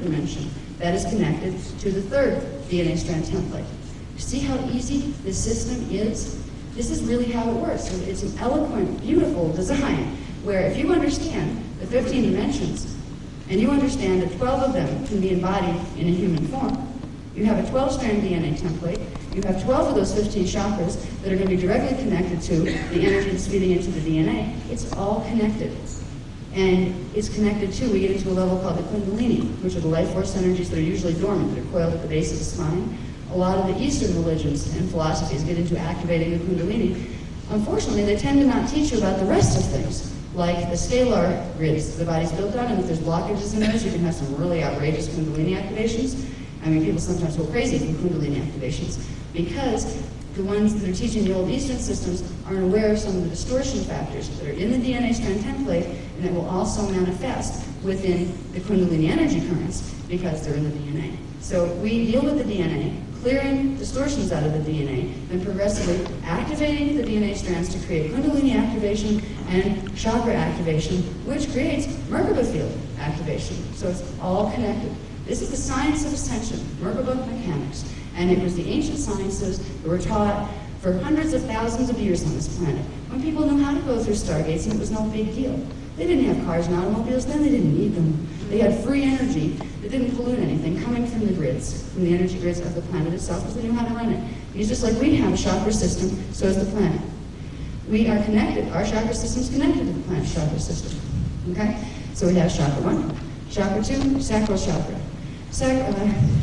dimension that is connected to the third DNA strand template. See how easy this system is? This is really how it works. It's an eloquent, beautiful design where if you understand the 15 dimensions and you understand that 12 of them can be embodied in a human form, you have a 12-strand DNA template, you have 12 of those 15 chakras that are going to be directly connected to the energy that's feeding into the DNA. It's all connected. And it's connected to, we get into a level called the Kundalini, which are the life force energies that are usually dormant, that are coiled at the base of the spine. A lot of the Eastern religions and philosophies get into activating the Kundalini. Unfortunately, they tend to not teach you about the rest of things, like the scalar grids the body's built on, and if there's blockages in those, you can have some really outrageous Kundalini activations. I mean, people sometimes go crazy from Kundalini activations because the ones that are teaching the old Eastern systems aren't aware of some of the distortion factors that are in the DNA strand template and that will also manifest within the Kundalini energy currents because they're in the DNA. So we deal with the DNA, clearing distortions out of the DNA, and progressively activating the DNA strands to create Kundalini activation and chakra activation, which creates Merkaba field activation. So it's all connected. This is the science of ascension, Merkaba mechanics. And it was the ancient sciences that were taught for hundreds of thousands of years on this planet. When people knew how to go through stargates, and it was no big deal. They didn't have cars and automobiles then, they didn't need them. They had free energy that didn't pollute anything coming from the grids, from the energy grids of the planet itself, because they knew how to run it. It's just like we have a chakra system, so is the planet. We are connected, our chakra system is connected to the planet's chakra system. Okay? So we have chakra 1, chakra 2, sacral chakra.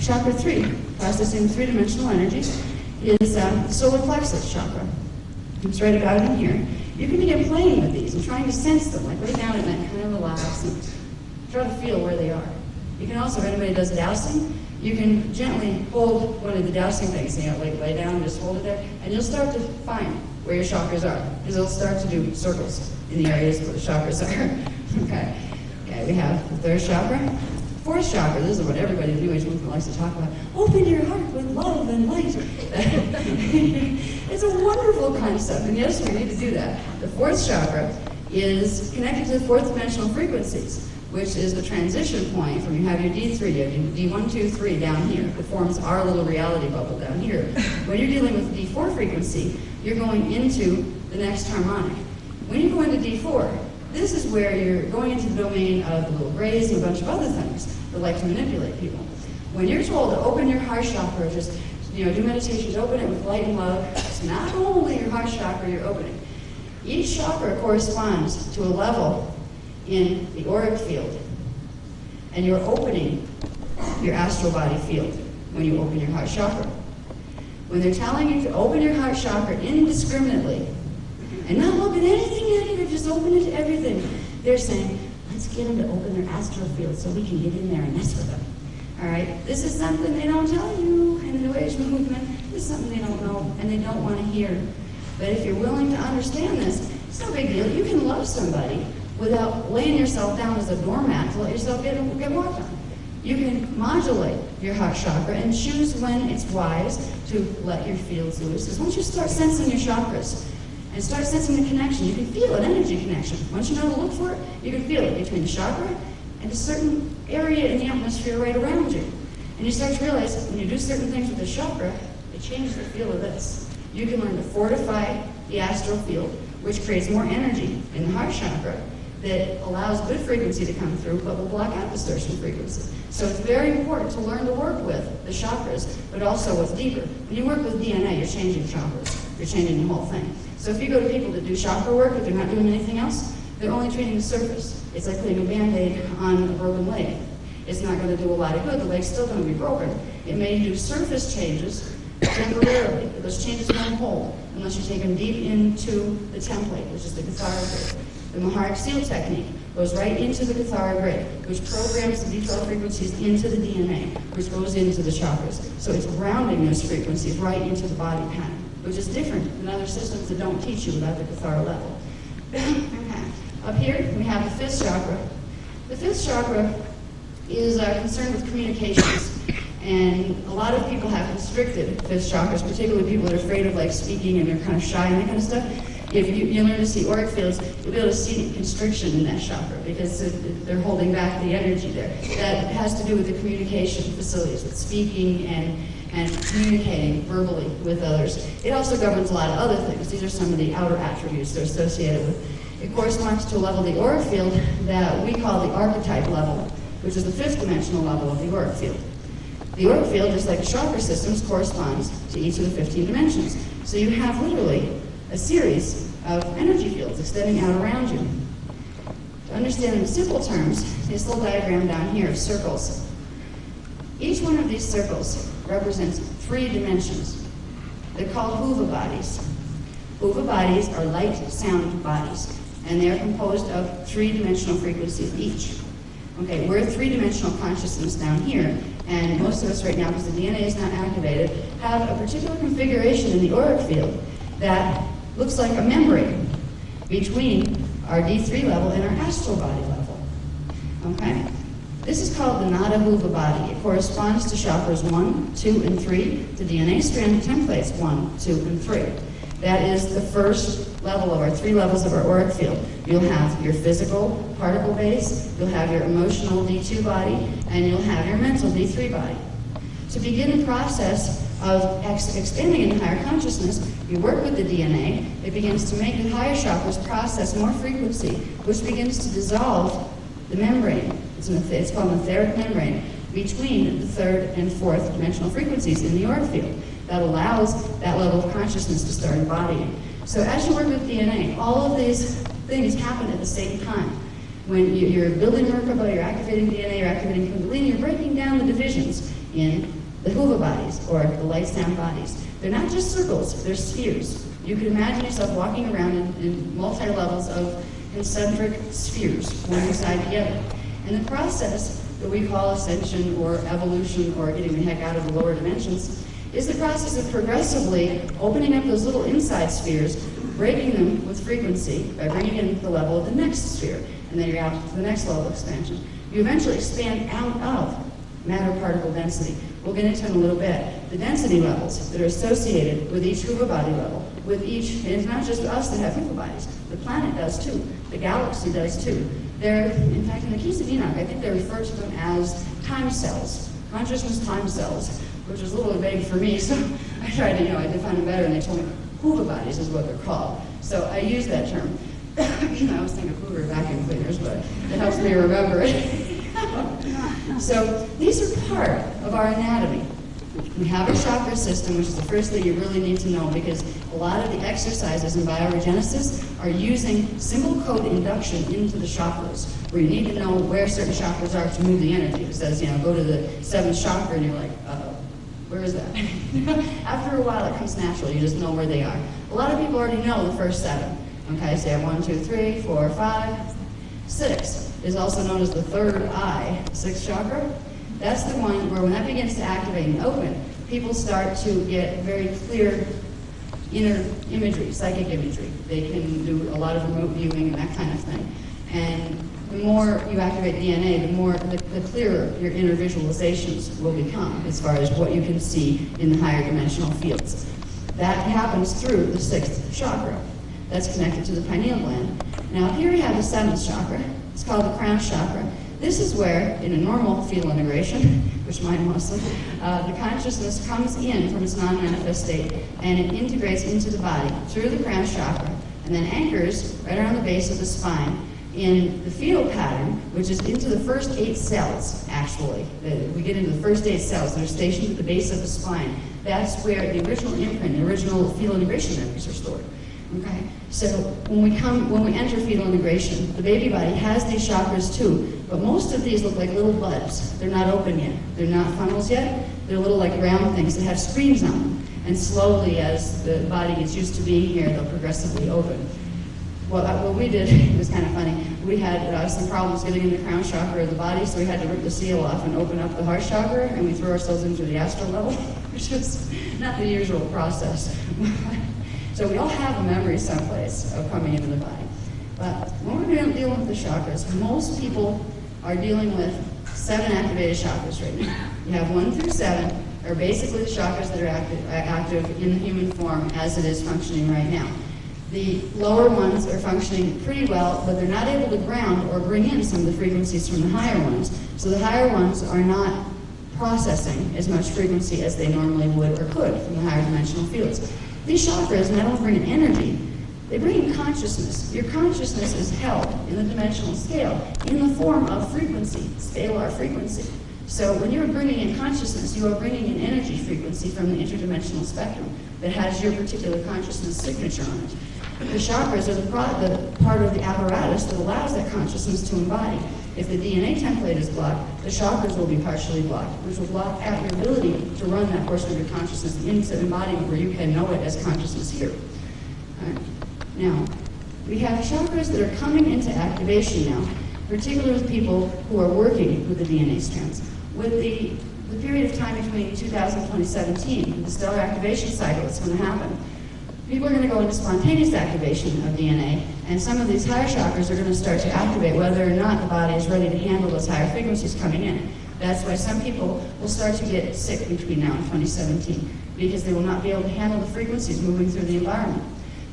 Chakra 3, processing three-dimensional energies, is the solar plexus chakra. It's right about in here. You can begin playing with these and trying to sense them, like lay down at night, kind of relax and try to feel where they are. You can also, if anybody does dowsing, you can gently hold one of the dowsing things, you know, like lay down and just hold it there, and you'll start to find where your chakras are, because it'll start to do circles in the areas where the chakras are. Okay, we have the third chakra. Fourth chakra, this is what everybody in the New Age movement likes to talk about. Open your heart with love and light. It's a wonderful concept, and yes, we need to do that. The fourth chakra is connected to the fourth dimensional frequencies, which is the transition point from you have your D3, you have your D1, 2, 3 down here. That forms our little reality bubble down here. When you're dealing with D4 frequency, you're going into the next harmonic. When you go into D4, this is where you're going into the domain of the little grays and a bunch of other things that like to manipulate people. When you're told to open your heart chakra, just do meditations, open it with light and love, it's not only your heart chakra you're opening. Each chakra corresponds to a level in the auric field, and you're opening your astral body field when you open your heart chakra. When they're telling you to open your heart chakra indiscriminately, and not look at anything negative, just open it to everything. They're saying, let's get them to open their astral field so we can get in there and mess with them. All right? This is something they don't tell you in the New Age movement. This is something they don't know and they don't want to hear. But if you're willing to understand this, it's no big deal. You can love somebody without laying yourself down as a doormat to let yourself get walked on. You can modulate your heart chakra and choose when it's wise to let your fields loose. Because once you start sensing your chakras, and start sensing the connection. You can feel an energy connection. Once you know to look for it, you can feel it between the chakra and a certain area in the atmosphere right around you. And you start to realize when you do certain things with the chakra, it changes the feel of this. You can learn to fortify the astral field, which creates more energy in the heart chakra that allows good frequency to come through, but will block out distortion frequency. So it's very important to learn to work with the chakras, but also what's deeper. When you work with DNA, you're changing chakras. You're changing the whole thing. So if you go to people that do chakra work, but they're not doing anything else, they're only treating the surface. It's like putting a Band-Aid on a broken leg. It's not going to do a lot of good. The leg's still going to be broken. It may do surface changes temporarily, but those changes won't hold unless you take them deep into the template, which is the Cathara grid. The Maharic Seal technique goes right into the Cathara grid, which programs the D12 frequencies into the DNA, which goes into the chakras. So it's grounding those frequencies right into the body pattern, which is different than other systems that don't teach you about the Cathara level. Okay. Up here, we have the fifth chakra. The fifth chakra is concerned with communications. And a lot of people have constricted fifth chakras, particularly people that are afraid of like speaking and they're kind of shy and that kind of stuff. if you learn to see auric fields, you'll be able to see constriction in that chakra because they're holding back the energy there. That has to do with the communication facilities, with speaking and communicating verbally with others. It also governs a lot of other things. These are some of the outer attributes they're associated with. It corresponds to a level of the auric field that we call the archetype level, which is the 5th dimensional level of the auric field. The auric field, just like the chakra systems, corresponds to each of the 15 dimensions. So you have literally a series of energy fields extending out around you. To understand in simple terms, this little diagram down here of circles. Each one of these circles represents 3 dimensions. They're called huva bodies. Huva bodies are light sound bodies, and they are composed of 3-dimensional frequencies each. Okay, we're a 3-dimensional consciousness down here, and most of us right now, because the DNA is not activated, have a particular configuration in the auric field that looks like a membrane between our D3 level and our astral body level. Okay? This is called the Nada Huva body. It corresponds to chakras 1, 2, and 3, to DNA strand templates 1, 2, and 3. That is the first level of our 3 levels of our auric field. You'll have your physical particle base, you'll have your emotional D2 body, and you'll have your mental D3 body. To begin the process of expanding into higher consciousness, you work with the DNA. It begins to make the higher chakras process more frequency, which begins to dissolve the membrane. It's called an etheric membrane between the 3rd and 4th dimensional frequencies in the auric field. That allows that level of consciousness to start embodying. So as you work with DNA, all of these things happen at the same time. When you're building Merkaba, you're activating DNA, you're activating Kundalini, you're breaking down the divisions in the huva bodies, or the light sound bodies. They're not just circles, they're spheres. You can imagine yourself walking around in multi-levels of concentric spheres, one inside the other. And the process that we call ascension or evolution or getting the heck out of the lower dimensions is the process of progressively opening up those little inside spheres, breaking them with frequency by bringing in the level of the next sphere, and then you're out to the next level of expansion. You eventually expand out of matter-particle density. We'll get into in a little bit. The density levels that are associated with each huva body level, with each, and it's not just us that have huva bodies. The planet does too. The galaxy does too. They're, in fact, in the Keys of Enoch, I think they refer to them as time cells, consciousness time cells, which was a little vague for me, so I tried to, I define them better, and they told me huva bodies is what they're called. So I use that term. I always think of Hoover vacuum cleaners, but it helps me remember it. So these are part of our anatomy. We have a chakra system, which is the first thing you really need to know, because a lot of the exercises in bioregenesis are using symbol code induction into the chakras, where you need to know where certain chakras are to move the energy. It says, go to the 7th chakra, and you're like, where is that? After a while, it comes natural. You just know where they are. A lot of people already know the first 7. Okay, so you have 1, 2, 3, 4, 5, 6 is also known as the 3rd eye, 6th chakra. That's the one where when that begins to activate and open, people start to get very clear inner imagery, psychic imagery. They can do a lot of remote viewing and that kind of thing. And the more you activate DNA, the clearer your inner visualizations will become as far as what you can see in the higher dimensional fields. That happens through the 6th chakra. That's connected to the pineal gland. Now here we have the 7th chakra. It's called the crown chakra. This is where, in a normal field integration, which mine mostly, the consciousness comes in from its non-manifest state, and it integrates into the body through the crown chakra, and then anchors right around the base of the spine in the fetal pattern, which is into the first 8 cells, actually. We get into the first 8 cells that are stationed at the base of the spine. That's where the original imprint, the original fetal integration memories are stored. Okay, so when we enter fetal integration, the baby body has these chakras too, but most of these look like little buds. They're not open yet. They're not funnels yet. They're little like round things that have screens on them. And slowly, as the body gets used to being here, they'll progressively open. What we did, it was kind of funny, we had some problems getting in the crown chakra of the body, so we had to rip the seal off and open up the heart chakra, and we threw ourselves into the astral level, which is not the usual process. So we all have a memory someplace of coming into the body. But when we're dealing with the chakras, most people are dealing with 7 activated chakras right now. You have 1 through 7 are basically the chakras that are active in the human form as it is functioning right now. The lower ones are functioning pretty well, but they're not able to ground or bring in some of the frequencies from the higher ones. So the higher ones are not processing as much frequency as they normally would or could from the higher dimensional fields. These chakras not only bring in energy, they bring in consciousness. Your consciousness is held in the dimensional scale in the form of frequency, scalar frequency. So when you're bringing in consciousness, you are bringing in energy frequency from the interdimensional spectrum that has your particular consciousness signature on it. The chakras are the part of the apparatus that allows that consciousness to embody. If the DNA template is blocked, the chakras will be partially blocked, which will block out your ability to run that portion of your consciousness into embodiment where you can know it as consciousness here. All right. Now, we have chakras that are coming into activation now, particularly with people who are working with the DNA strands. With the period of time between 2000 and 2017, the stellar activation cycle that's going to happen, people are going to go into spontaneous activation of DNA, and some of these higher chakras are going to start to activate whether or not the body is ready to handle those higher frequencies coming in. That's why some people will start to get sick between now and 2017, because they will not be able to handle the frequencies moving through the environment.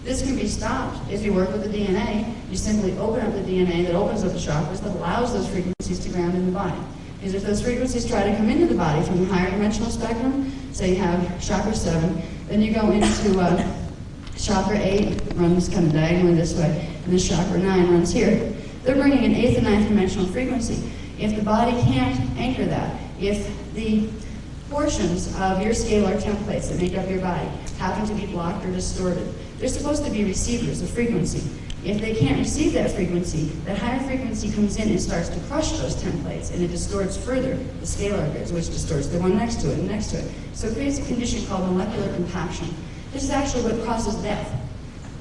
This can be stopped if you work with the DNA. You simply open up the DNA that opens up the chakras that allows those frequencies to ground in the body. Because if those frequencies try to come into the body from the higher dimensional spectrum, say you have chakra 7, then you go into chakra 8, runs kind of diagonally this way, and then chakra 9 runs here. They're bringing an 8th and 9th dimensional frequency. If the body can't anchor that, if the portions of your scalar templates that make up your body happen to be blocked or distorted, they're supposed to be receivers of frequency. If they can't receive that frequency, that higher frequency comes in and starts to crush those templates, and it distorts further the scalar grids, which distorts the one next to it and next to it. So it creates a condition called molecular compaction. This is actually what causes death.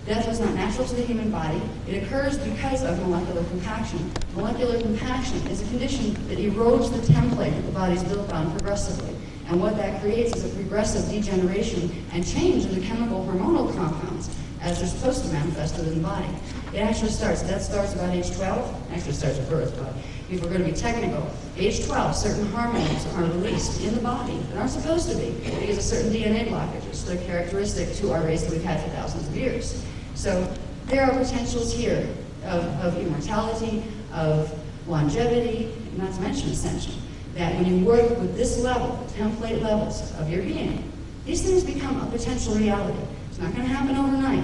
Death is not natural to the human body. It occurs because of molecular compaction. Molecular compaction is a condition that erodes the template that the body's built on progressively. And what that creates is a progressive degeneration and change in the chemical hormonal compounds as they're supposed to manifest within the body. That starts about age 12, actually starts at birth, but if we're going to be technical, age 12, certain hormones are released in the body that aren't supposed to be because of certain DNA blockages. They're characteristic to our race that we've had for thousands of years. So there are potentials here of immortality, of longevity, not to mention ascension. That when you work with this level, the template levels of your being, these things become a potential reality. It's not going to happen overnight,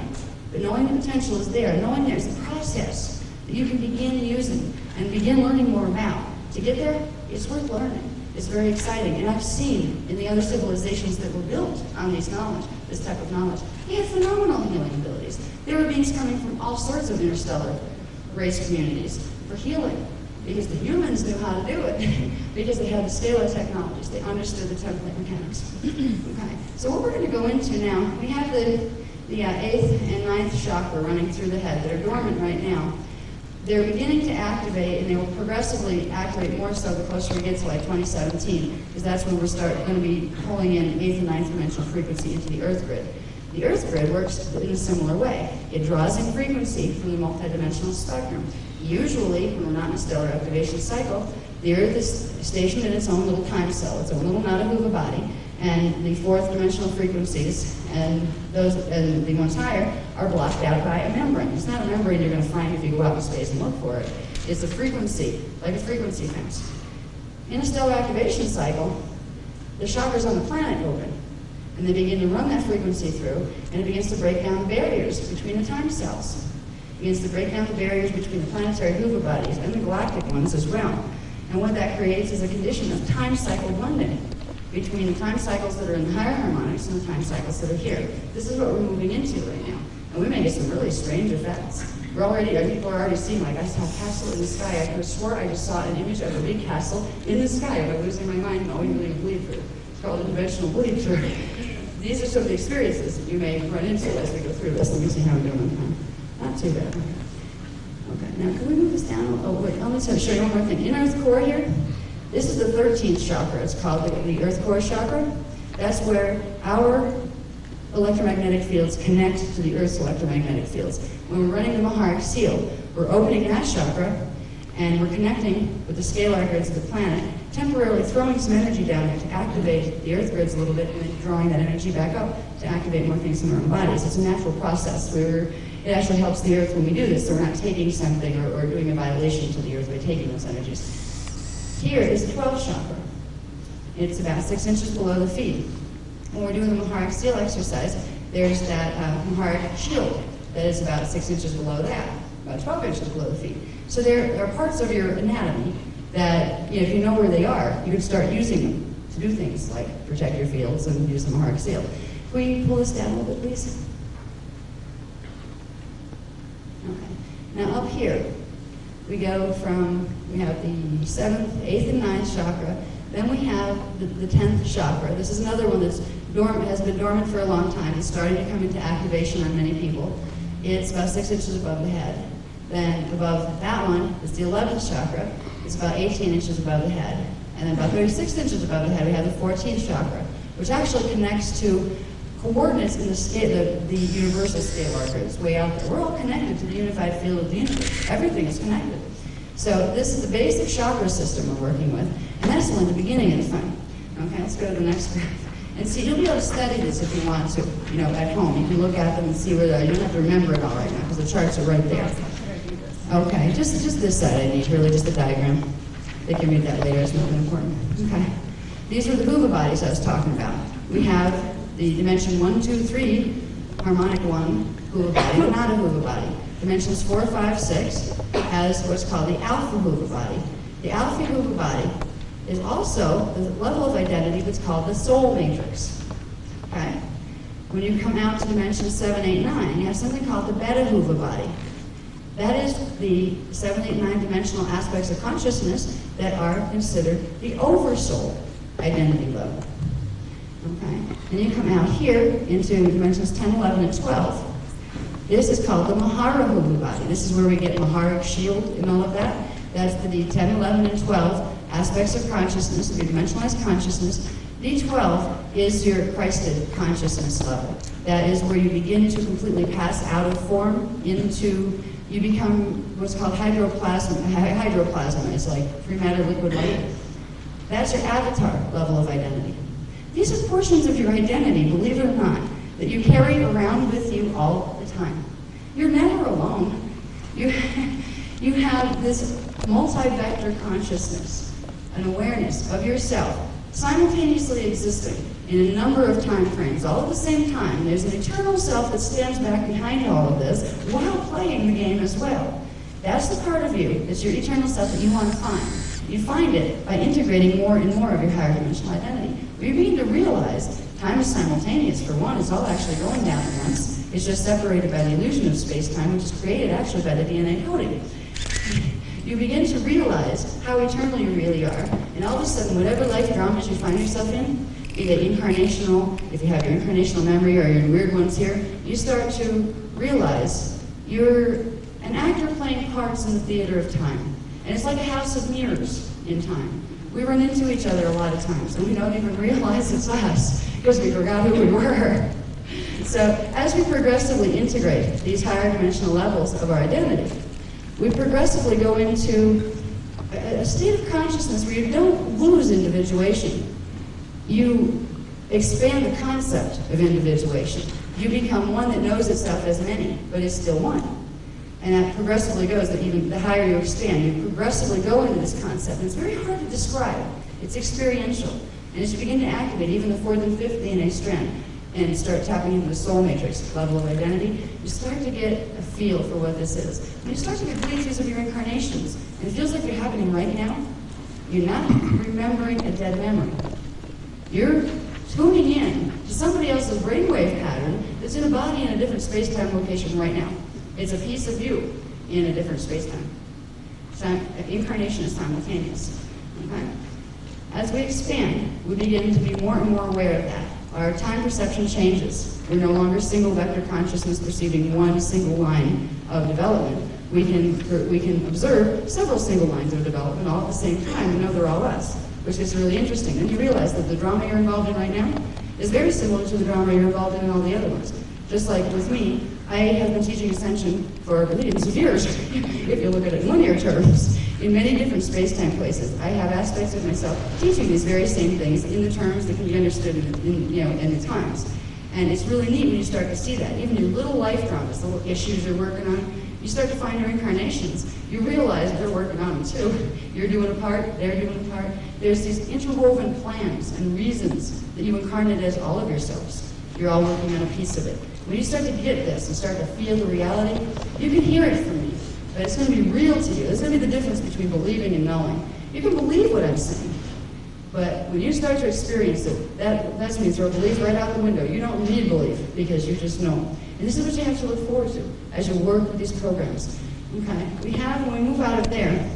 but knowing the potential is there, knowing there's a process that you can begin using and begin learning more about. To get there, it's worth learning. It's very exciting, and I've seen in the other civilizations that were built on this type of knowledge, they had phenomenal healing abilities. There were beings coming from all sorts of interstellar race communities for healing, because the humans knew how to do it, because they had the scalar technologies. They understood the template mechanics. Okay, so what we're going to go into now, we have the 8th and 9th chakra running through the head that are dormant right now. They're beginning to activate, and they will progressively activate more so the closer we get to like 2017, because that's when we're going to be pulling in 8th and 9th dimensional frequency into the Earth grid. The Earth grid works in a similar way. It draws in frequency from the multidimensional spectrum. Usually, when we're not in a stellar activation cycle, the Earth is stationed in its own little time cell, its own little Nadahuva body, and the 4th dimensional frequencies and the ones higher are blocked out by a membrane. It's not a membrane you're going to find if you go out in space and look for it. It's a frequency, like a frequency fence. In a stellar activation cycle, the chakras on the planet open, and they begin to run that frequency through, and it begins to break down the barriers between the time cells. It begins to break down the barriers between the planetary Huva bodies and the galactic ones as well. And what that creates is a condition of time cycle blending between the time cycles that are in the higher harmonics and the time cycles that are here. This is what we're moving into right now. And we may get some really strange effects. People are already seeing, like, I saw a castle in the sky. I could have swore I just saw an image of a big castle in the sky. If I'm losing my mind, no, you really bleed through. It's called a dimensional bleed through. These are some of the experiences that you may run into as we go through this. Let me see how we're doing on time. Not too bad. Okay, now can we move this down? Oh, wait, let me show you one more thing. In Earth core here, this is the 13th chakra. It's called the Earth core chakra. That's where our electromagnetic fields connect to the Earth's electromagnetic fields. When we're running the Maharic seal, we're opening that chakra, And we're connecting with the scalar grids of the planet, temporarily throwing some energy down there to activate the Earth grids a little bit, and then drawing that energy back up to activate more things in our own bodies. It's a natural process. It actually helps the Earth when we do this, so we're not taking something or doing a violation to the Earth by taking those energies. Here is the 12th chakra. It's about 6 inches below the feet. When we're doing the Maharic seal exercise, there's that Maharic shield that is about 6 inches below that, about 12 inches below the feet. So there are parts of your anatomy that, if you know where they are, you can start using them to do things like protect your fields and use the Maharic seal. Can we pull this down a little bit, please? Okay. Now up here, we have the 7th, 8th, and 9th chakra. Then we have the 10th chakra. This is another one that's has been dormant for a long time. It's starting to come into activation on many people. It's about 6 inches above the head. Then above that one is the 11th chakra. It's about 18 inches above the head. And then about 36 inches above the head, we have the 14th chakra, which actually connects to coordinates in the universal scalar grids way out there. We're all connected to the unified field of the universe. Everything is connected. So this is the basic chakra system we're working with, and that's only the beginning of the fun. Okay, let's go to the next graph. And see, you'll be able to study this if you want to, at home. You can look at them and see where they are. You don't have to remember it all right now, because the charts are right there. Okay, just this side I need, really, just the diagram. They can read that later, it's not that important. Okay. These are the Huva bodies I was talking about. We have the dimension 1, 2, 3, harmonic 1 Huva body, but not a Huva body. Dimensions 4, 5, 6 has what's called the alpha Huva body. The alpha Huva body is also the level of identity that's called the soul matrix. Okay? When you come out to dimensions 7, 8, 9, you have something called the beta Huva body. That is the 7, 8, 9 dimensional aspects of consciousness that are considered the oversoul identity level. Okay? And you come out here into dimensions 10, 11, and 12. This is called the Mahara Huva body. This is where we get Maharic shield and all of that. That's the 10, 11, and 12 aspects of consciousness, your dimensionalized consciousness. D12 is your Christed consciousness level. That is where you begin to completely pass out of form into, you become what's called hydroplasm. Hydroplasm is like free matter, liquid light. That's your avatar level of identity. These are portions of your identity, believe it or not, that you carry around with you all the time. You're never alone. You have this multi-vector consciousness, an awareness of yourself, simultaneously existing in a number of time frames, all at the same time. There's an eternal self that stands back behind all of this while playing the game as well. That's the part of you, that's your eternal self that you want to find. You find it by integrating more and more of your higher dimensional identity. You begin to realize time is simultaneous. For one, it's all actually going down at once. It's just separated by the illusion of space-time, which is created actually by the DNA coding. You begin to realize how eternal you really are, and all of a sudden, whatever life dramas you find yourself in, be they incarnational, if you have your incarnational memory or your weird ones here, you start to realize you're an actor playing parts in the theater of time. And it's like a house of mirrors in time. We run into each other a lot of times, and we don't even realize it's us, because we forgot who we were. So as we progressively integrate these higher dimensional levels of our identity, we progressively go into a state of consciousness where you don't lose individuation. You expand the concept of individuation. You become one that knows itself as many, but is still one. And that progressively goes, that even the higher you expand, you progressively go into this concept. And it's very hard to describe. It's experiential. And as you begin to activate even the 4th and 5th DNA strand, and start tapping into the soul matrix level of identity, you start to get a feel for what this is. When you start to get pictures of your incarnations, and it feels like they're happening right now, you're not remembering a dead memory. You're tuning in to somebody else's brainwave pattern that's in a body in a different space-time location right now. It's a piece of you in a different space-time. Incarnation is simultaneous. Okay? As we expand, we begin to be more and more aware of that. Our time perception changes. We're no longer single vector consciousness perceiving one single line of development. We can observe several single lines of development all at the same time and know they're all us, which is really interesting. And you realize that the drama you're involved in right now is very similar to the drama you're involved in all the other ones. Just like with me, I have been teaching Ascension for billions of years, if you look at it in linear terms. in many different space-time places. I have aspects of myself teaching these very same things in the terms that can be understood in the times. And it's really neat when you start to see that. Even your little life dramas, the little issues you're working on, you start to find your incarnations. You realize they're working on them too. You're doing a part, they're doing a part. There's these interwoven plans and reasons that you incarnate as all of yourselves. You're all working on a piece of it. When you start to get this and start to feel the reality, you can hear it from me, but it's going to be real to you. It's going to be the difference between believing and knowing. You can believe what I'm saying, but when you start to experience it, that's when you throw belief right out the window. You don't need belief because you just know. And this is what you have to look forward to as you work with these programs. Okay, when we move out of there,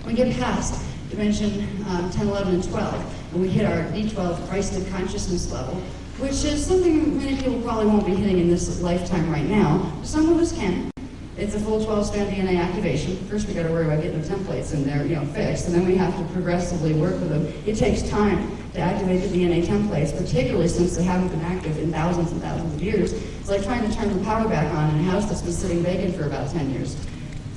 we get past dimension 10, 11, and 12, and we hit our D12 Christed consciousness level, which is something many people probably won't be hitting in this lifetime right now. Some of us can. It's a full 12-strand DNA activation. First, we got to worry about getting the templates in there, fixed, and then we have to progressively work with them. It takes time to activate the DNA templates, particularly since they haven't been active in thousands and thousands of years. It's like trying to turn the power back on in a house that's been sitting vacant for about 10 years.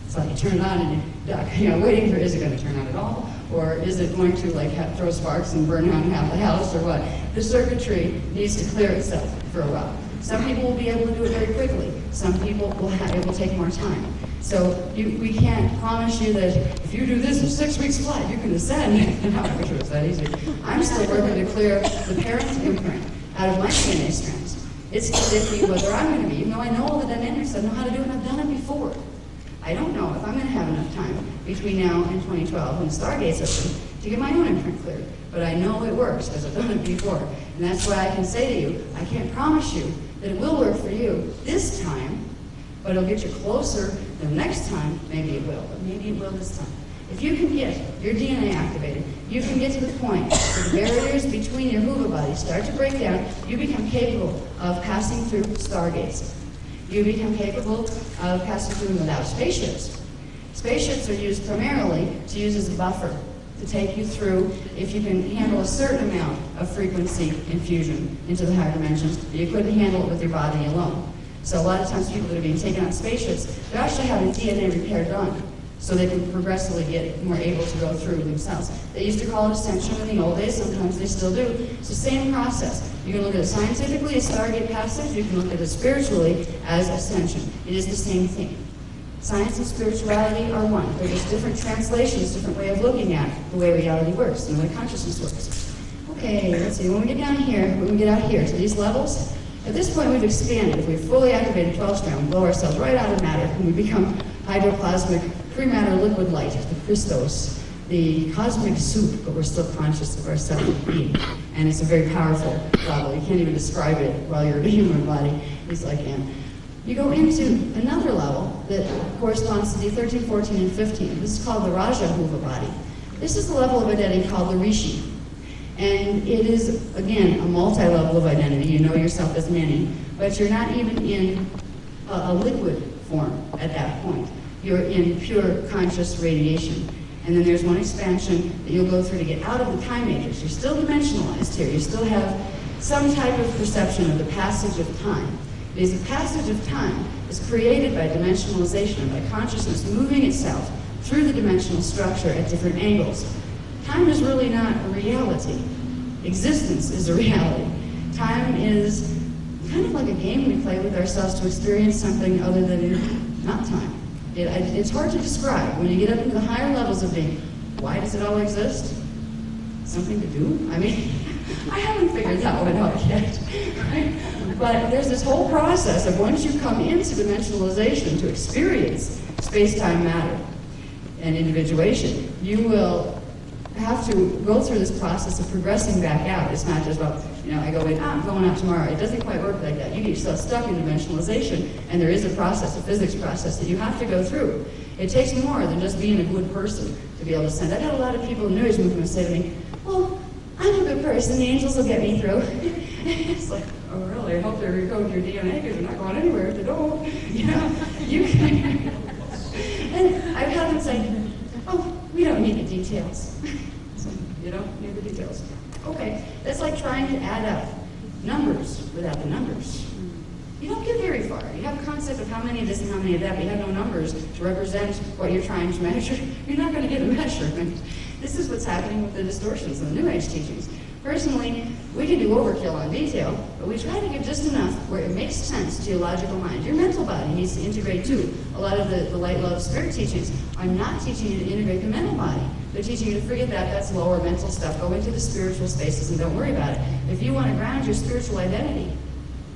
It's like you turn it on and you duck, waiting for, is it going to turn on at all? Or is it going to throw sparks and burn down half the house or what? The circuitry needs to clear itself for a while. Some people will be able to do it very quickly. Some people it will take more time. So we can't promise you that if you do this in 6 weeks flat, you can ascend. I wish it was that easy. I'm still working to clear the parent imprint out of my DNA strands. It's predicting whether I'm going to be, even though I know all the dynamics, I know how to do it, and I've done it before. I don't know if I'm going to have enough time between now and 2012 when the Stargate's open to get my own imprint cleared. But I know it works because I've done it before. And that's why I can say to you, I can't promise you that it will work for you this time, but it'll get you closer the next time. Maybe it will, but maybe it will this time. If you can get your DNA activated, you can get to the point where the barriers between your Hoover bodies start to break down, you become capable of passing through Stargates. You become capable of passing through them without spaceships. Spaceships are used primarily to use as a buffer to take you through if you can handle a certain amount of frequency infusion into the higher dimensions. You couldn't handle it with your body alone. So a lot of times people that are being taken on spaceships, they're actually having DNA repair done so they can progressively get more able to go through themselves. They used to call it ascension in the old days, sometimes they still do. It's the same process. You can look at it scientifically as Stargate passage, you can look at it spiritually as ascension. It is the same thing. Science and spirituality are one. They're just different translations, different way of looking at the way reality works and the way consciousness works. Okay, let's see, when we get down here, when we get out here to these levels, at this point we've expanded. If we've fully activated 12-strand, we blow ourselves right out of matter and we become hydroplasmic pre-matter liquid light, the Christos, the cosmic soup, but we're still conscious of ourselves being. And it's a very powerful level. You can't even describe it while you're in a human body. It's like, you go into another level that corresponds to D13, 14, and 15. This is called the Raja Hoover body. This is the level of identity called the Rishi. And it is, again, a multi-level of identity. You know yourself as many, but you're not even in a liquid form at that point. You're in pure conscious radiation. And then there's one expansion that you'll go through to get out of the time matrix. You're still dimensionalized here. You still have some type of perception of the passage of time. Because the passage of time is created by dimensionalization and by consciousness moving itself through the dimensional structure at different angles. Time is really not a reality. Existence is a reality. Time is kind of like a game we play with ourselves to experience something other than not time. It's hard to describe. When you get up into the higher levels of being, why does it all exist? Something to do? I mean, I haven't figured that one out yet. Right? But there's this whole process of once you come into dimensionalization to experience space-time matter and individuation, you will have to go through this process of progressing back out. It's not just about, I go in, I'm going out tomorrow. It doesn't quite work like that. You get yourself stuck in dimensionalization, and there is a process, a physics process that you have to go through. It takes more than just being a good person to be able to send. I've had a lot of people in the news movement say to me, well, I'm a good person, the angels will get me through. It's like, oh really? I hope they recode your DNA because you're not going anywhere if they don't. You can. And I've had them say, oh, we don't need the details. So, you don't need the details. Okay, that's like trying to add up numbers without the numbers. you don't get very far. You have a concept of how many of this and how many of that, but you have no numbers to represent what you're trying to measure. You're not going to get a measurement. This is what's happening with the distortions in the New Age teachings. Personally, we can do overkill on detail, but we try to give just enough where it makes sense to your logical mind. Your mental body needs to integrate too. A lot of the light, love, spirit teachings are not teaching you to integrate the mental body. They're teaching you to forget that. That's lower mental stuff. Go into the spiritual spaces and don't worry about it. If you want to ground your spiritual identity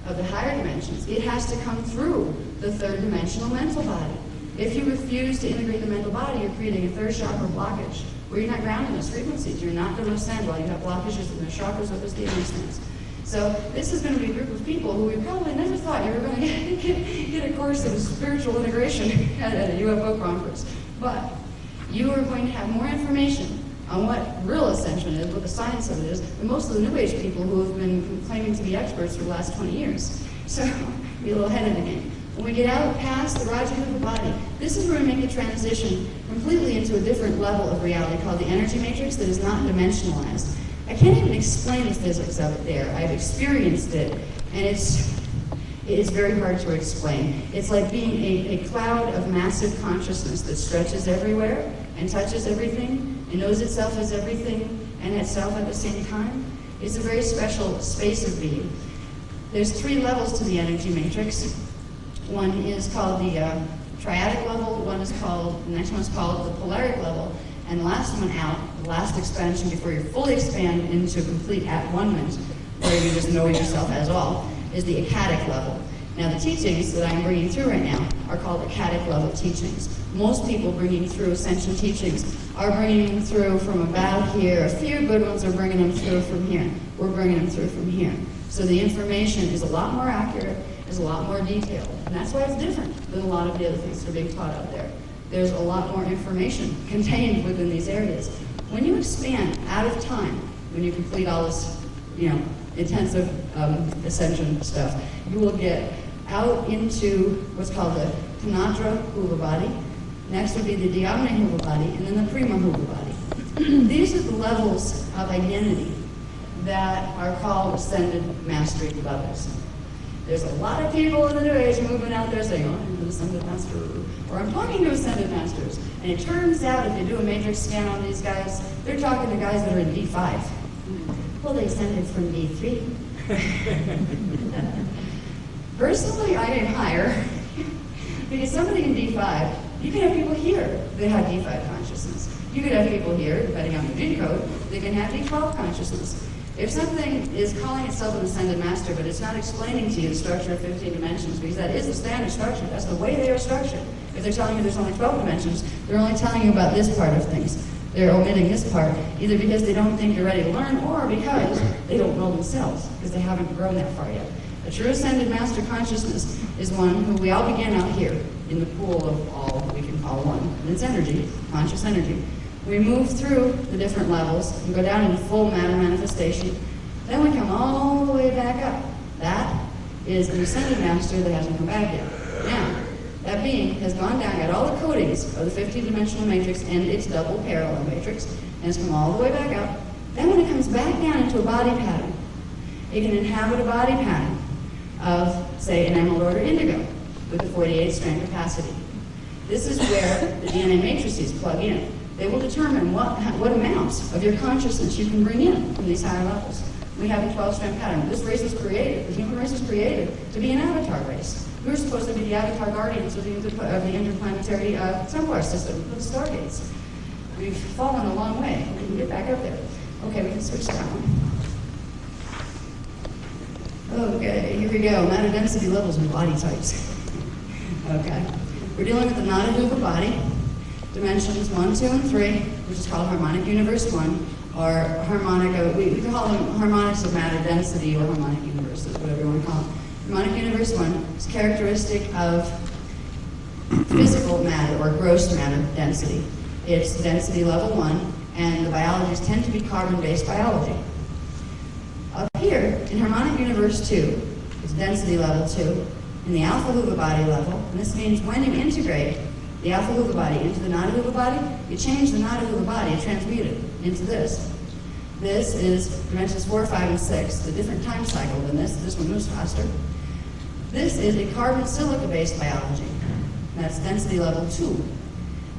of the higher dimensions, it has to come through the third dimensional mental body. If you refuse to integrate the mental body, you're creating a third chakra blockage, where you're not grounding those frequencies. You're not going to ascend while you have blockages in the chakras of the stance. So this is going to be a group of people who we probably never thought you were going to get a course of spiritual integration at a UFO conference. But you are going to have more information on what real ascension is, what the science of it is, than most of the New Age people who have been claiming to be experts for the last 20 years. So be a little ahead of the game. When we get out past the Rajaguha body, this is where we make a transition completely into a different level of reality called the energy matrix that is not dimensionalized. I can't even explain the physics of it there. I've experienced it, and it's very hard to explain. It's like being a cloud of massive consciousness that stretches everywhere and touches everything and knows itself as everything and itself at the same time. It's a very special space of being. There's 3 levels to the energy matrix. One is called the triadic level, the next one is called the polaric level, and the last one out, the last expansion before you fully expand into complete at-one-ment, where you just know yourself as all, is the ecadic level. Now the teachings that I'm bringing through right now are called ecadic level teachings. Most people bringing through ascension teachings are bringing them through from about here. A few good ones are bringing them through from here. We're bringing them through from here. So the information is a lot more accurate, is a lot more detailed. And that's why it's different than a lot of the other things that are being taught out there. There's a lot more information contained within these areas. When you expand out of time, when you complete all this, intensive ascension stuff, you will get out into what's called the Tanadra Huva body. Next would be the Dhyana Huva body, and then the Prima Huva body. These are the levels of identity that are called ascended mastery levels. There's a lot of people in the New Age movement out there saying, oh, I'm an ascended master, or I'm talking to ascended masters. And it turns out, if you do a matrix scan on these guys, they're talking to guys that are in D5. Well, they ascended from D3. Personally, I aim higher, because somebody in D5, you can have people here that have D5 consciousness. You could have people here, depending on the G code, they can have D12 consciousness. If something is calling itself an ascended master, but it's not explaining to you the structure of 15 dimensions, because that is the standard structure, that's the way they are structured. If they're telling you there's only 12 dimensions, they're only telling you about this part of things. They're omitting this part, either because they don't think you're ready to learn, or because they don't know themselves, because they haven't grown that far yet. A true ascended master consciousness is one who we all begin out here, in the pool of all we can call one. And it's energy, conscious energy. We move through the different levels and go down into full matter manifestation. Then we come all the way back up. That is an ascended master that hasn't come back yet. Now, that being has gone down, got all the codings of the 15-dimensional matrix and its double parallel matrix, and has come all the way back up. Then when it comes back down into a body pattern, it can inhabit a body pattern of, say, an emerald order indigo with a 48-strand capacity. This is where the DNA matrices plug in. They will determine what amounts of your consciousness you can bring in from these higher levels. We have a 12-strand pattern. This race was created, the human race was created to be an avatar race. We were supposed to be the avatar guardians of the interplanetary solar system, of the stargates. We've fallen a long way. We can get back up there. Okay, we can switch that one. Okay, here we go. Matter density levels and body types. Okay. We're dealing with the Nada-Huva body. Dimensions 1, 2, and 3, which is called harmonic universe 1, or harmonic, we call them harmonics of matter density or harmonic universes, whatever you want to call them. Harmonic universe 1 is characteristic of physical matter or gross matter density. It's density level 1, and the biologies tend to be carbon-based biology. Up here, in harmonic universe 2, it's density level 2, in the alpha Huva body level, and this means when you integrate the alpha Huva body into the Nada Huva body, you change the Nada Huva body and transmute it into this. This is dimensions 4, 5, and 6, the different time cycle than this. This one moves faster. This is a carbon-silica-based biology. That's density level 2.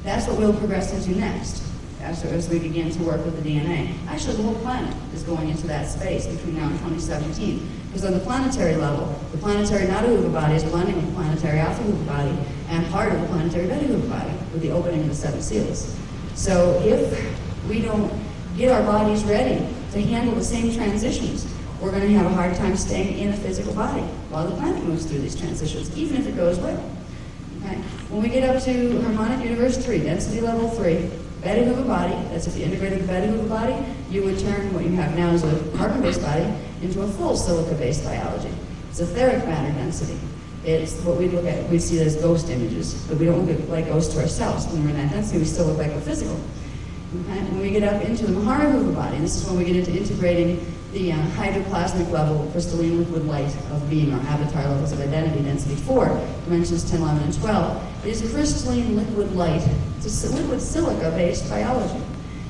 That's what we'll progress into next, as we begin to work with the DNA. Actually, the whole planet is going into that space between now and 2017. Because on the planetary level, the planetary Nada-Hooba body is blending with the planetary Alpha-Hooba body and part of the planetary Beta-Hooba body with the opening of the 7 seals. So if we don't get our bodies ready to handle the same transitions, we're going to have a hard time staying in a physical body while the planet moves through these transitions, even if it goes well. Okay? When we get up to harmonic universe 3, density level 3, Beta-Hooba body, that's if you integrated the Beta-Hooba body, you would turn what you have now as a carbon-based body into a full silica-based biology. It's etheric matter density. It's what we look at, we see it as ghost images, but we don't look like ghosts to ourselves. When we're in that density, we still look like we're physical. Okay? When we get up into the Mahara-Hooba body, this is when we get into integrating the hydroplasmic level, crystalline liquid light of being, our avatar levels of identity, density 4, dimensions 10, 11, and 12. It is crystalline liquid light. It's a liquid silica-based biology.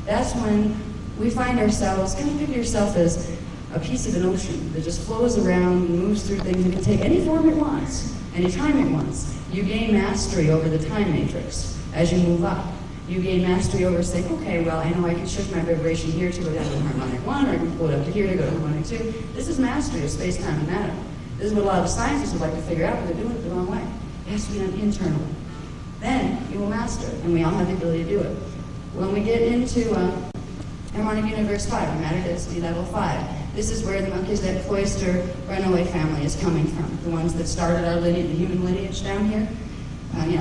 That's when we find ourselves, kind of think of yourself as a piece of an ocean that just flows around and moves through things and can take any form it wants, any time it wants. You gain mastery over the time matrix as you move up. You gain mastery over saying, okay, well, I know I can shift my vibration here to go down to harmonic 1, or I can pull it up to here to go to harmonic 2. This is mastery of space, time, and matter. This is what a lot of scientists would like to figure out, but they're doing it the wrong way. It has to be done internally. Then you will master it, and we all have the ability to do it. When we get into harmonic universe 5, matter density level 5, this is where the Melchizedek Cloister runaway family is coming from. The ones that started our lineage, the human lineage down here.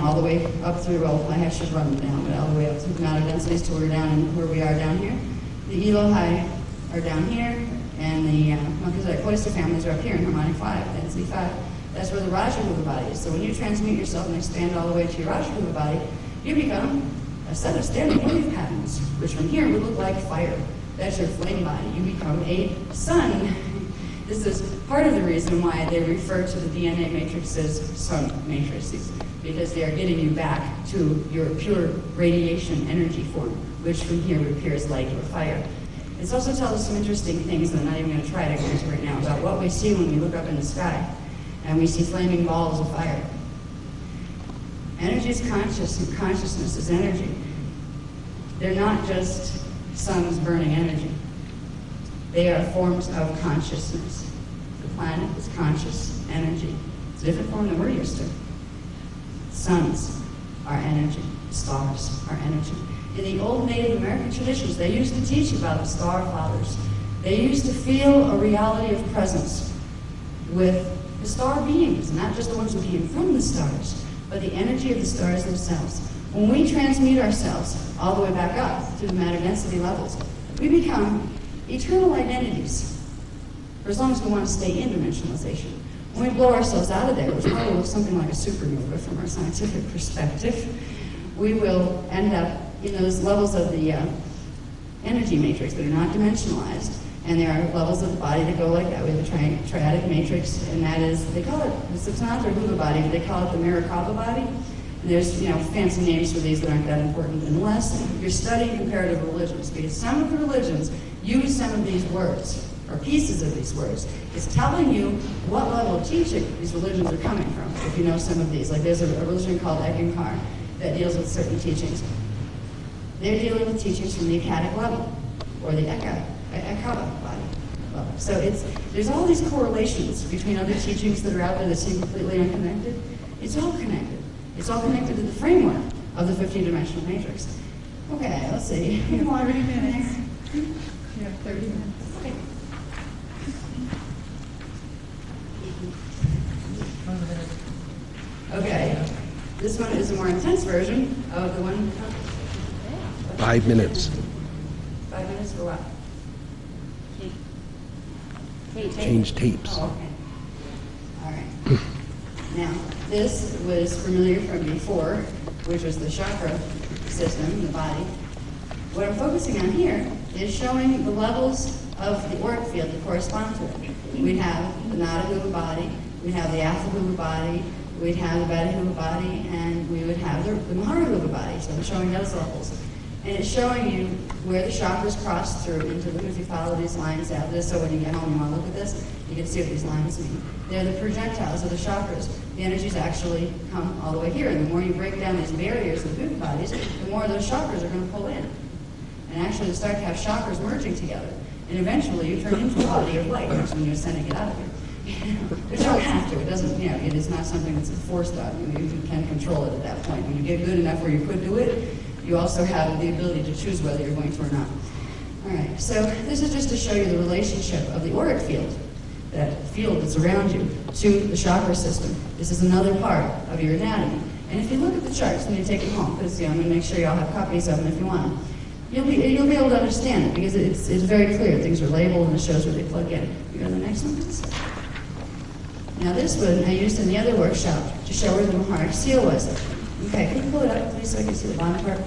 All the way up through, well, I should run them down, but all the way up through the matter densities to where we are down here. The Elohai are down here, and the Melchizedek Cloister families are up here in harmonic 5, density 5. That's where the Raja-Hooba body is. So when you transmute yourself and expand all the way to your Raja-Hooba body, you become a set of standing wave patterns, which from here would look like fire. That's your flame body. You become a sun. This is part of the reason why they refer to the DNA matrix as sun matrices, because they are getting you back to your pure radiation energy form, which from here appears light or fire. It also tells us some interesting things that I'm not even going to try to go into right now about what we see when we look up in the sky and we see flaming balls of fire. Energy is conscious, and consciousness is energy. They're not just suns burning energy. They are forms of consciousness. The planet is conscious energy. It's a different form than we're used to. Suns are energy. Stars are energy. In the old Native American traditions, they used to teach about the star fathers. They used to feel a reality of presence with the star beings, not just the ones who came from the stars, but the energy of the stars themselves. When we transmute ourselves all the way back up to the matter density levels, we become eternal identities for as long as we want to stay in dimensionalization. When we blow ourselves out of there, which probably looks something like a supernova from our scientific perspective, we will end up in those levels of the energy matrix that are not dimensionalized. And there are levels of the body that go like that. We have the triadic matrix, and that is, they call it the Substantra Hooba body, but they call it the Merkaba body. And there's fancy names for these that aren't that important unless you're studying comparative religions, because some of the religions use some of these words, or pieces of these words. It's telling you what level of teaching these religions are coming from, if you know some of these. Like there's a religion called Eckankar that deals with certain teachings. They're dealing with teachings from the Akkadic level, or the Akkaba body level. So there's all these correlations between other teachings that are out there that seem completely unconnected. It's all connected. It's all connected to the framework of the 15-dimensional matrix. Okay, let's see. You have 30 minutes. You have 30 minutes. Okay. Okay, this one is a more intense version of the one. 5 minutes. 5 minutes for what? Change tapes. Oh, okay. All right. Now, this was familiar from before, which was the chakra system, the body. What I'm focusing on here is showing the levels of the auric field that correspond to it. We'd have the Nada-Hooba body, we'd have the Alpha-Hooba body, we'd have the Beta-Hooba body, and we would have the Mahara-Hooba body. So I'm showing those levels. And it's showing you where the chakras cross through into them. If you follow these lines out, this, so when you get home, you want to look at this, you can see what these lines mean. They're the projectiles of the chakras. The energies actually come all the way here. And the more you break down these barriers of food bodies, the more those chakras are going to pull in. And actually, you start to have chakras merging together. And eventually, you turn into a body of light, which is when you're sending it out of here. But you don't have to. It doesn't, it is not something that's forced on you. You can control it at that point. When you get good enough where you could do it, you also have the ability to choose whether you're going to or not. All right, so this is just to show you the relationship of the auric field, that field that's around you, to the chakra system. This is another part of your anatomy. And if you look at the charts when you take it home, because I'm going to make sure you all have copies of them if you want them, you'll be able to understand it, because it's very clear. Things are labeled and it shows where they plug in. You go to the next one, please. Now this one I used in the other workshop to show where the Maharic seal was. Okay, can you pull it up, please, so I can see the bottom part?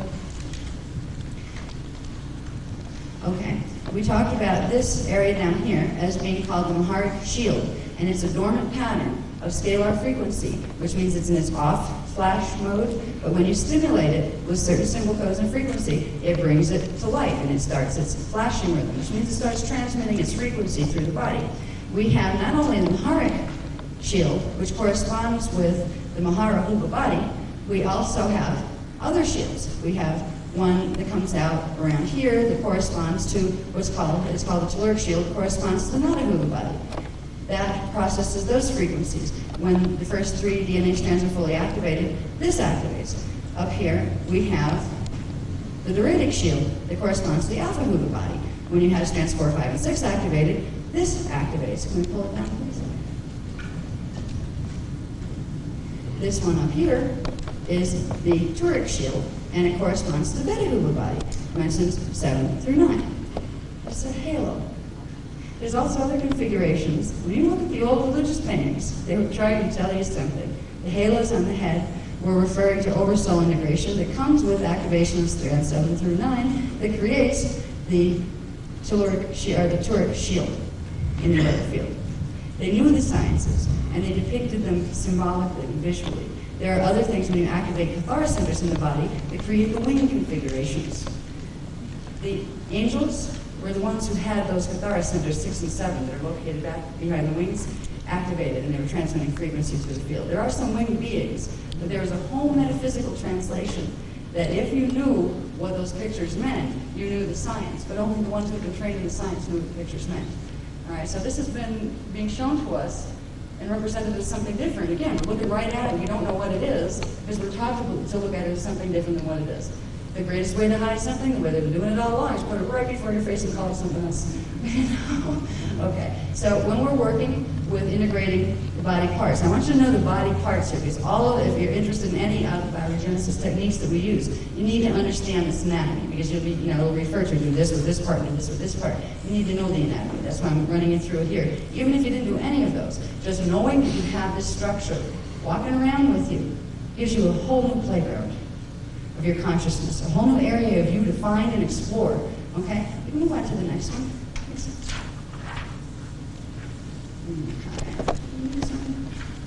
Okay, we talked about this area down here as being called the Maharic shield, and it's a dormant pattern of scalar frequency, which means it's in its off flash mode, but when you stimulate it with certain symbol codes and frequency, it brings it to life, and it starts its flashing rhythm, which means it starts transmitting its frequency through the body. We have not only the Maharic shield, which corresponds with the Mahara Huba body, we also have other shields. We have one that comes out around here that corresponds to it's called the telluric shield, corresponds to the Nada Huba body. That processes those frequencies. When the first 3 DNA strands are fully activated, this activates. Up here, we have the Doritic shield that corresponds to the Alpha Huba body. When you have strands 4, 5, and 6 activated, this activates. Can we pull it down, please? This one up here is the Turic shield, and it corresponds to the Beta Huba body, dimensions 7 through 9. It's a halo. There's also other configurations. When you look at the old religious paintings, they were trying to tell you something. The halos on the head were referring to oversoul integration that comes with activation of strands 7 through 9 that creates the Turic shield in the auric field. They knew the sciences, and they depicted them symbolically and visually. There are other things when you activate cathara centers in the body that create the wing configurations. The angels were the ones who had those cathara centers 6 and 7 that are located back behind the wings, activated, and they were transmitting frequency through the field. There are some winged beings, but there is a whole metaphysical translation that if you knew what those pictures meant, you knew the science, but only the ones who had been trained in the science knew what the pictures meant. All right, so this has been being shown to us and represented as something different. Again, we're looking right at it, we don't know what it is, because we're taught to look at it as something different than what it is. The greatest way to hide something, the way they've been doing it all along, is put it right before your face and call it something else. Okay, so when we're working with integrating the body parts, I want you to know the body parts here, because all of it, if you're interested in any of the biogenesis techniques that we use, you need to understand this anatomy, because you'll be, it'll refer to do this with this part, and this with this part. You need to know the anatomy. That's why I'm running it through it here. Even if you didn't do any of those, just knowing that you have this structure, walking around with you, gives you a whole new playground of your consciousness, a whole new area of you to find and explore. Okay? We can move on to the next one.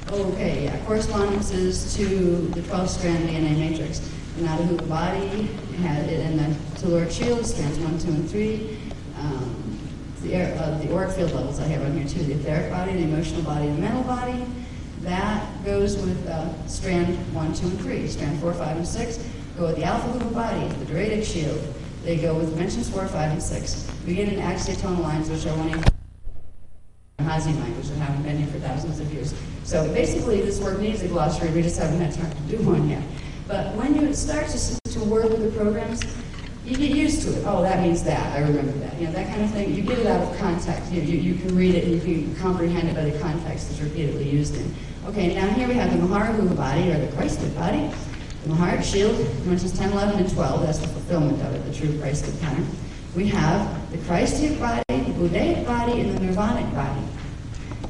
Okay, yeah, correspondences to the 12-strand DNA matrix. The Nada Huba body had it in the telluric shield, strands 1, 2, and 3. The auric field levels I have on here too. The etheric body, the emotional body, the mental body. That goes with strand 1, 2, and 3. Strand 4, 5, and 6 go with the Alpha Huba body, the Doritic shield. They go with dimensions 4, 5, and 6. We get in axiatonal lines, which are one of Hazi language that haven't been here for thousands of years. So basically, this word needs a glossary. We just haven't had time to do one yet. But when you start to work with the programs, you get used to it. Oh, that means that. I remember that. That kind of thing. You get it out of context. You can read it and you can comprehend it by the context it's repeatedly used in. Okay, now here we have the Mahara Huba body, or the Christed body. The Maharic shield, dimensions 10, 11, and 12. That's the fulfillment of it, the true Christed pattern. We have the Christic body, the Buddhaic body, and the Nirvanic body.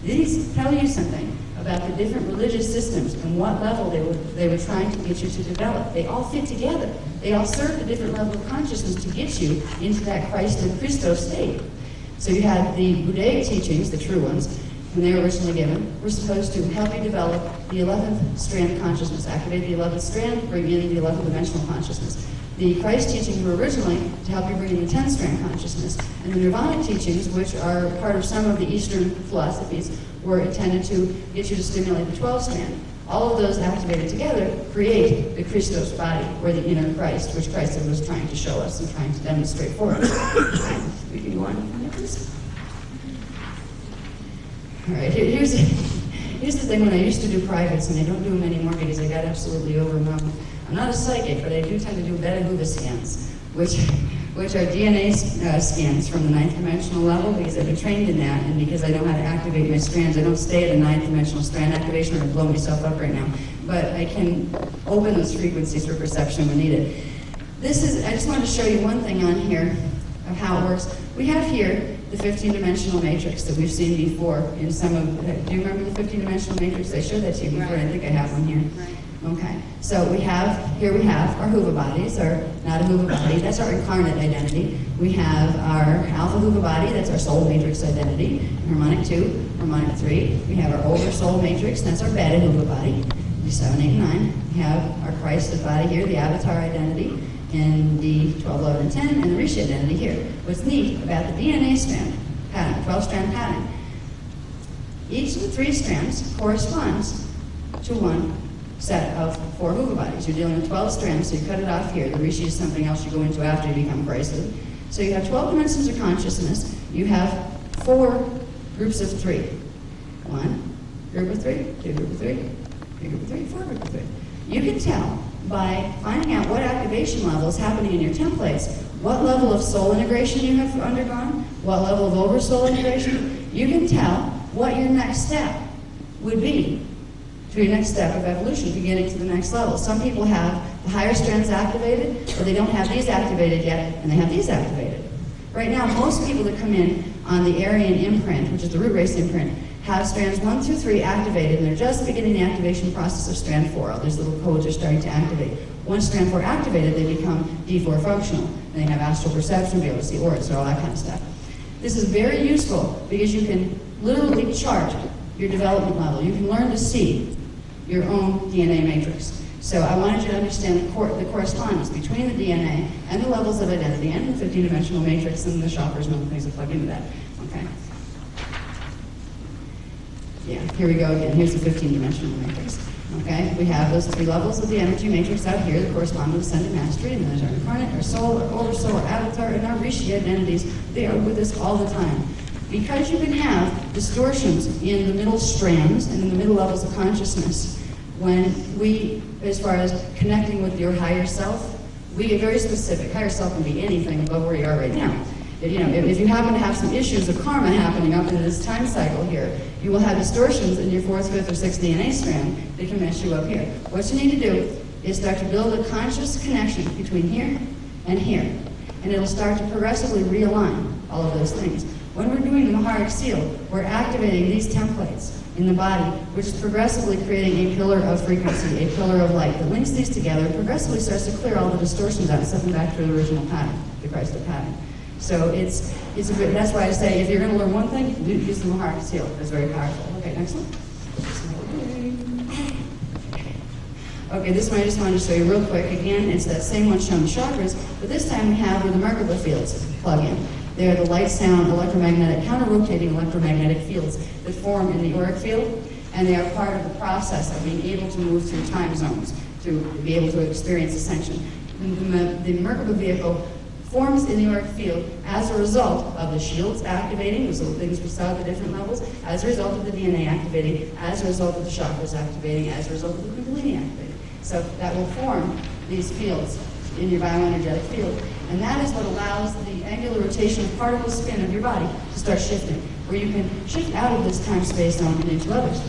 These tell you something about the different religious systems and what level they were trying to get you to develop. They all fit together. They all serve a different level of consciousness to get you into that Christ and Christos state. So you had the Buddhaic teachings, the true ones, when they were originally given, were supposed to help you develop the 11th strand of consciousness, activate the 11th strand, bring in the 11th dimensional consciousness. The Christ teachings were originally to help you bring in the 10-strand consciousness, and the Nirvana teachings, which are part of some of the Eastern philosophies, were intended to get you to stimulate the 12-strand. All of those activated together create the Christos body, or the inner Christ, which Christ was trying to show us and trying to demonstrate for us. We can go on, please. All right, here's the thing. When I used to do privates, and I don't do them anymore because I got absolutely overwhelmed. I'm not a psychic, but I do tend to do beta-huva scans, which are DNA scans from the 9th dimensional level, because I've been trained in that, and because I know how to activate my strands. I don't stay at a 9th dimensional strand activation, or I'd blow myself up right now. But I can open those frequencies for perception when needed. I just want to show you one thing on here of how it works. We have here the 15-dimensional matrix that we've seen before in some of, do you remember the 15-dimensional matrix? I showed that to you before, right. I think I have one here. Right. Okay, so here we have our Huva bodies, or not a Huva body, that's our incarnate identity. We have our Alpha Huva body, that's our soul matrix identity, harmonic 2, harmonic 3. We have our over soul matrix, that's our Beta Huva body, 7, 8, and 9. We have our Christ body here, the avatar identity, and the 12, 11, and 10, and the Rishi identity here. What's neat about the DNA strand pattern, 12-strand pattern, each of the 3 strands corresponds to one set of 4 Huva bodies. You're dealing with 12 strands, so you cut it off here. The Rishi is something else you go into after you become Christed. So you have 12 dimensions of consciousness. You have 4 groups of 3. 1 group of 3, 2 group of 3, 3 group of 3, 4 group of 3. You can tell by finding out what activation level is happening in your templates, what level of soul integration you have undergone, what level of oversoul integration. You can tell what your next step would be to your next step of evolution, to getting to the next level. Some people have the higher strands activated, or they don't have these activated yet, and they have these activated. Right now, most people that come in on the Aryan imprint, which is the root race imprint, have strands 1 through 3 activated, and they're just beginning the activation process of strand 4. All these little codes are starting to activate. Once strand 4 activated, they become D4 functional, and they have astral perception, be able to see auras, or all that kind of stuff. This is very useful because you can literally chart your development level. You can learn to see your own DNA matrix. So I wanted you to understand the correspondence between the DNA and the levels of identity and the 15-dimensional matrix and the chakras and other things that plug into that. Okay. Yeah, here we go again. Here's the 15-dimensional matrix. Okay, we have those 3 levels of the energy matrix out here that correspond to ascended mastery, and then there's our incarnate, our soul, our oversoul, our avatar, and our Rishi identities. They are with us all the time. Because you can have distortions in the middle strands and in the middle levels of consciousness, when we, as far as connecting with your higher self, we get very specific. Higher self can be anything above where you are right now. If you happen to have some issues of karma happening up in this time cycle here, you will have distortions in your 4th, 5th, or 6th DNA strand that can mess you up here. What you need to do is start to build a conscious connection between here and here, and it'll start to progressively realign all of those things. When we're doing the Maharic Seal, we're activating these templates in the body, which is progressively creating a pillar of frequency, a pillar of light that links these together and progressively starts to clear all the distortions out and set them back to the original pattern, the Christ pattern. So that's why I say if you're going to learn one thing, use the Maharic Seal. It's very powerful. Okay, next one. Okay, this one I just wanted to show you real quick. Again, it's that same one showing the chakras, but this time we have where the Merkaba fields plug in. They are the light, sound, electromagnetic, counter-rotating electromagnetic fields that form in the auric field, and they are part of the process of being able to move through time zones, to be able to experience ascension. The Merkaba vehicle forms in the auric field as a result of the shields activating, those little things we saw at the different levels, as a result of the DNA activating, as a result of the chakras activating, as a result of the Kundalini activating. So that will form these fields in your bioenergetic field. And that is what allows the angular rotation of particle spin of your body to start shifting, where you can shift out of this time-space zone and into others.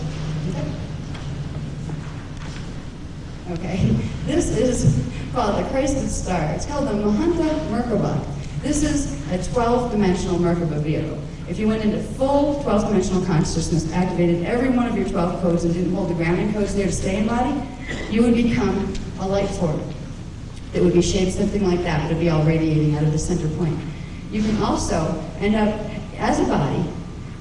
Okay, this is called the Crescent Star. It's called the Mahanta Merkaba. This is a 12-dimensional Merkaba vehicle. If you went into full 12-dimensional consciousness, activated every one of your 12 codes and didn't hold the grounding codes there to stay in body, you would become a light form that would be shaped something like that, but it would be all radiating out of the center point. You can also end up as a body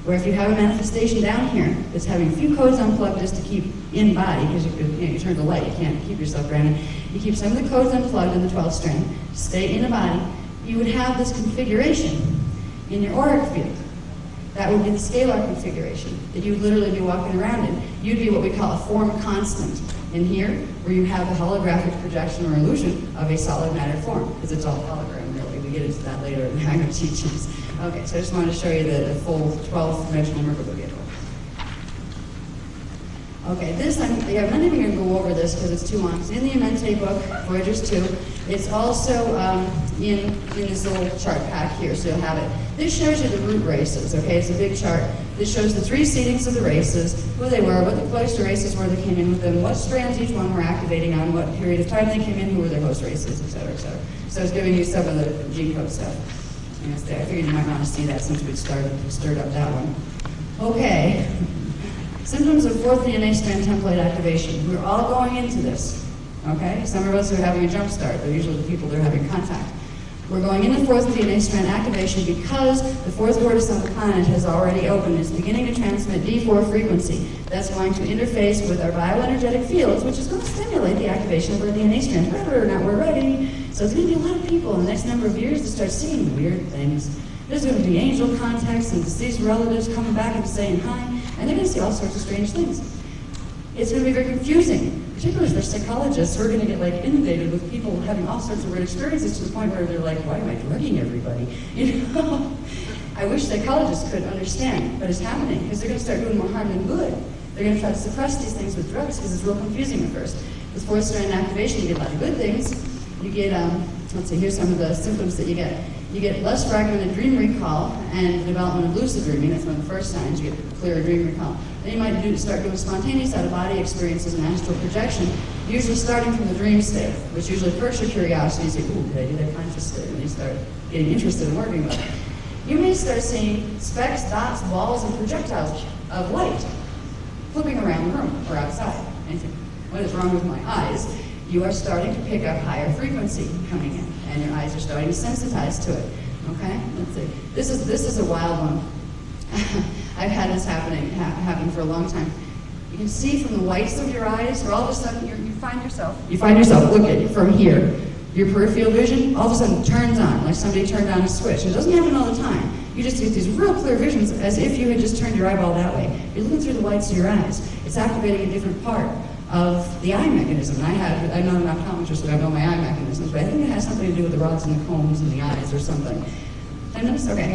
Where if you have a manifestation down here that's having a few codes unplugged just to keep in body, because you turn the light, you can't keep yourself grounded. You keep some of the codes unplugged in the 12th strand, stay in the body, you would have this configuration in your auric field. That would be the scalar configuration that you would literally be walking around in. You'd be what we call a form constant in here, where you have a holographic projection or illusion of a solid matter form, because it's all hologram, really. We get into that later in the higher teachings. Okay, so I just wanted to show you the full 12-dimensional Merkaba vehicle. Okay, this, I'm not even going to go over this because it's too long. It's in the Amente book, Voyagers 2. It's also in this little chart pack here, so you'll have it. This shows you the root races, okay? It's a big chart. This shows the 3 seedings of the races, who they were, what the cloister races were that came in with them, what strands each one were activating on, what period of time they came in, who were their host races, et cetera, et cetera. So it's giving you some of the G-code stuff. And it's there. I figured you might want to see that since we'd stirred up that one. Okay. Symptoms of 4th DNA strand template activation. We're all going into this, okay? Some of us are having a jump start. They're usually the people that are having contact. We're going into 4th DNA strand activation because the 4th vortex on the planet has already opened. It's beginning to transmit D4 frequency. That's going to interface with our bioenergetic fields, which is going to stimulate the activation of our DNA strands. Whether or not we're ready. So there's going to be a lot of people in the next number of years that start seeing weird things. There's going to be angel contacts and deceased relatives coming back and saying hi, and they're going to see all sorts of strange things. It's going to be very confusing, particularly for psychologists who are going to get like inundated with people having all sorts of weird experiences to the point where they're like, why am I drugging everybody? You know? I wish psychologists could understand what is happening, because they're going to start doing more harm than good. They're going to try to suppress these things with drugs because it's real confusing at first. With 4th strand activation, you get a lot of good things. You get, let's see, here's some of the symptoms that you get. You get less fragmented dream recall and the development of lucid dreaming. That's one of the first signs. You get clearer dream recall. Then you might start doing spontaneous out-of-body experiences and astral projection, usually starting from the dream state, which usually perks your curiosity. You say, ooh, did I do that consciously? And you start getting interested in working with it. You may start seeing specks, dots, balls, and projectiles of light flipping around the room or outside. And you think, what is wrong with my eyes? You are starting to pick up higher frequency coming in, and your eyes are starting to sensitize to it. Okay, let's see. This is a wild one. I've had this happen for a long time. You can see from the whites of your eyes, or all of a sudden you find yourself, look at it from here. Your peripheral vision all of a sudden turns on, like somebody turned on a switch. It doesn't happen all the time. You just get these real clear visions as if you had just turned your eyeball that way. You're looking through the whites of your eyes. It's activating a different part of the eye mechanism. I'm not an optometrist, so I don't know my eye mechanisms, but I think it has something to do with the rods and the combs in the eyes or something. 10 minutes? Okay.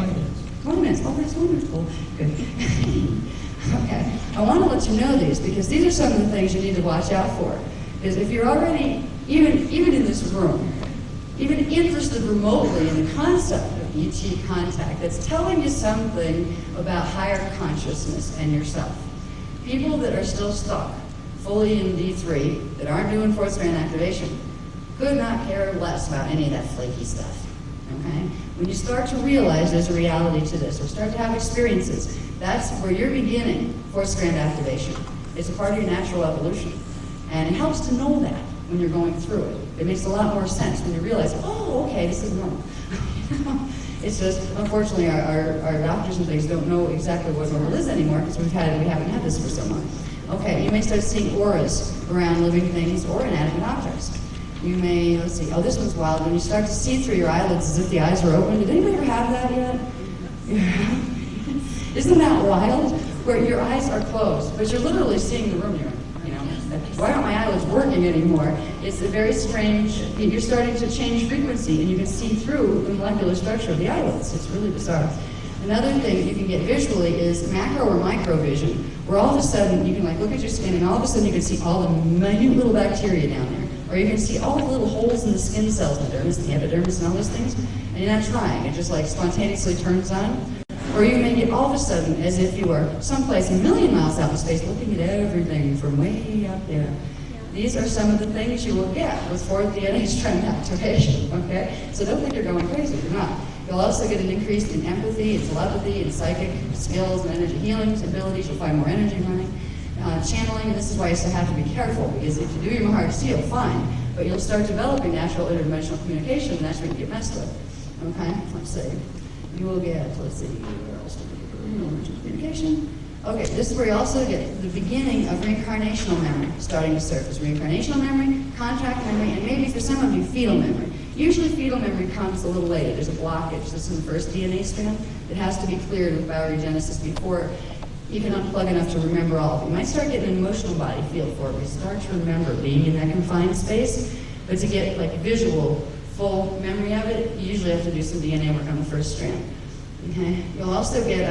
20 minutes. Oh, that's wonderful. Good. Okay. I want to let you know these, because these are some of the things you need to watch out for. Because if you're already, even in this room, even interested remotely in the concept of ET contact, that's telling you something about higher consciousness and yourself. People that are still stuck fully in D3, that aren't doing 4th strand activation, could not care less about any of that flaky stuff. Okay? When you start to realize there's a reality to this, or start to have experiences, that's where you're beginning 4th strand activation. It's a part of your natural evolution. And it helps to know that when you're going through it. It makes a lot more sense when you realize, oh, okay, this is normal. It's just, unfortunately, our doctors and things don't know exactly what normal is anymore, because we haven't had this for so long. Okay, you may start seeing auras around living things or inanimate objects. You may, let's see, oh, this one's wild. When you start to see through your eyelids as if the eyes are open. Did anybody ever have that yet? Isn't that wild? Where your eyes are closed, but you're literally seeing the room you're in. You know, why aren't my eyelids working anymore? It's a very strange, you're starting to change frequency, and you can see through the molecular structure of the eyelids. It's really bizarre. Another thing you can get visually is macro or micro vision, where all of a sudden you can like look at your skin and all of a sudden you can see all the minute little bacteria down there. Or you can see all the little holes in the skin cells, the dermis, the epidermis, and all those things, and you're not trying. It just like spontaneously turns on. Or you may get all of a sudden as if you were someplace a million miles out in space looking at everything from way up there. These are some of the things you will get with 4th DNA strand activation, okay? So don't think you're going crazy, you're not. You'll also get an increase in empathy, and telepathy, and psychic skills, and energy healing abilities. You'll find more energy running. Channeling, and this is why you still have to be careful, because if you do your heart seal, fine, but you'll start developing natural interdimensional communication, and that's where you get messed with. Okay, let's see. You will get, let's see, where else do we get communication? activation. Okay, this is where you also get the beginning of reincarnational memory starting to surface. Reincarnational memory, contract memory, and maybe for some of you, fetal memory. Usually fetal memory comes a little later. There's a blockage that's in the first DNA strand that has to be cleared with bioregenesis before you can unplug enough to remember all of it. You might start getting an emotional body feel for it. You start to remember being in that confined space, but to get like visual, full memory of it, you usually have to do some DNA work on the first strand. Okay? You'll also get,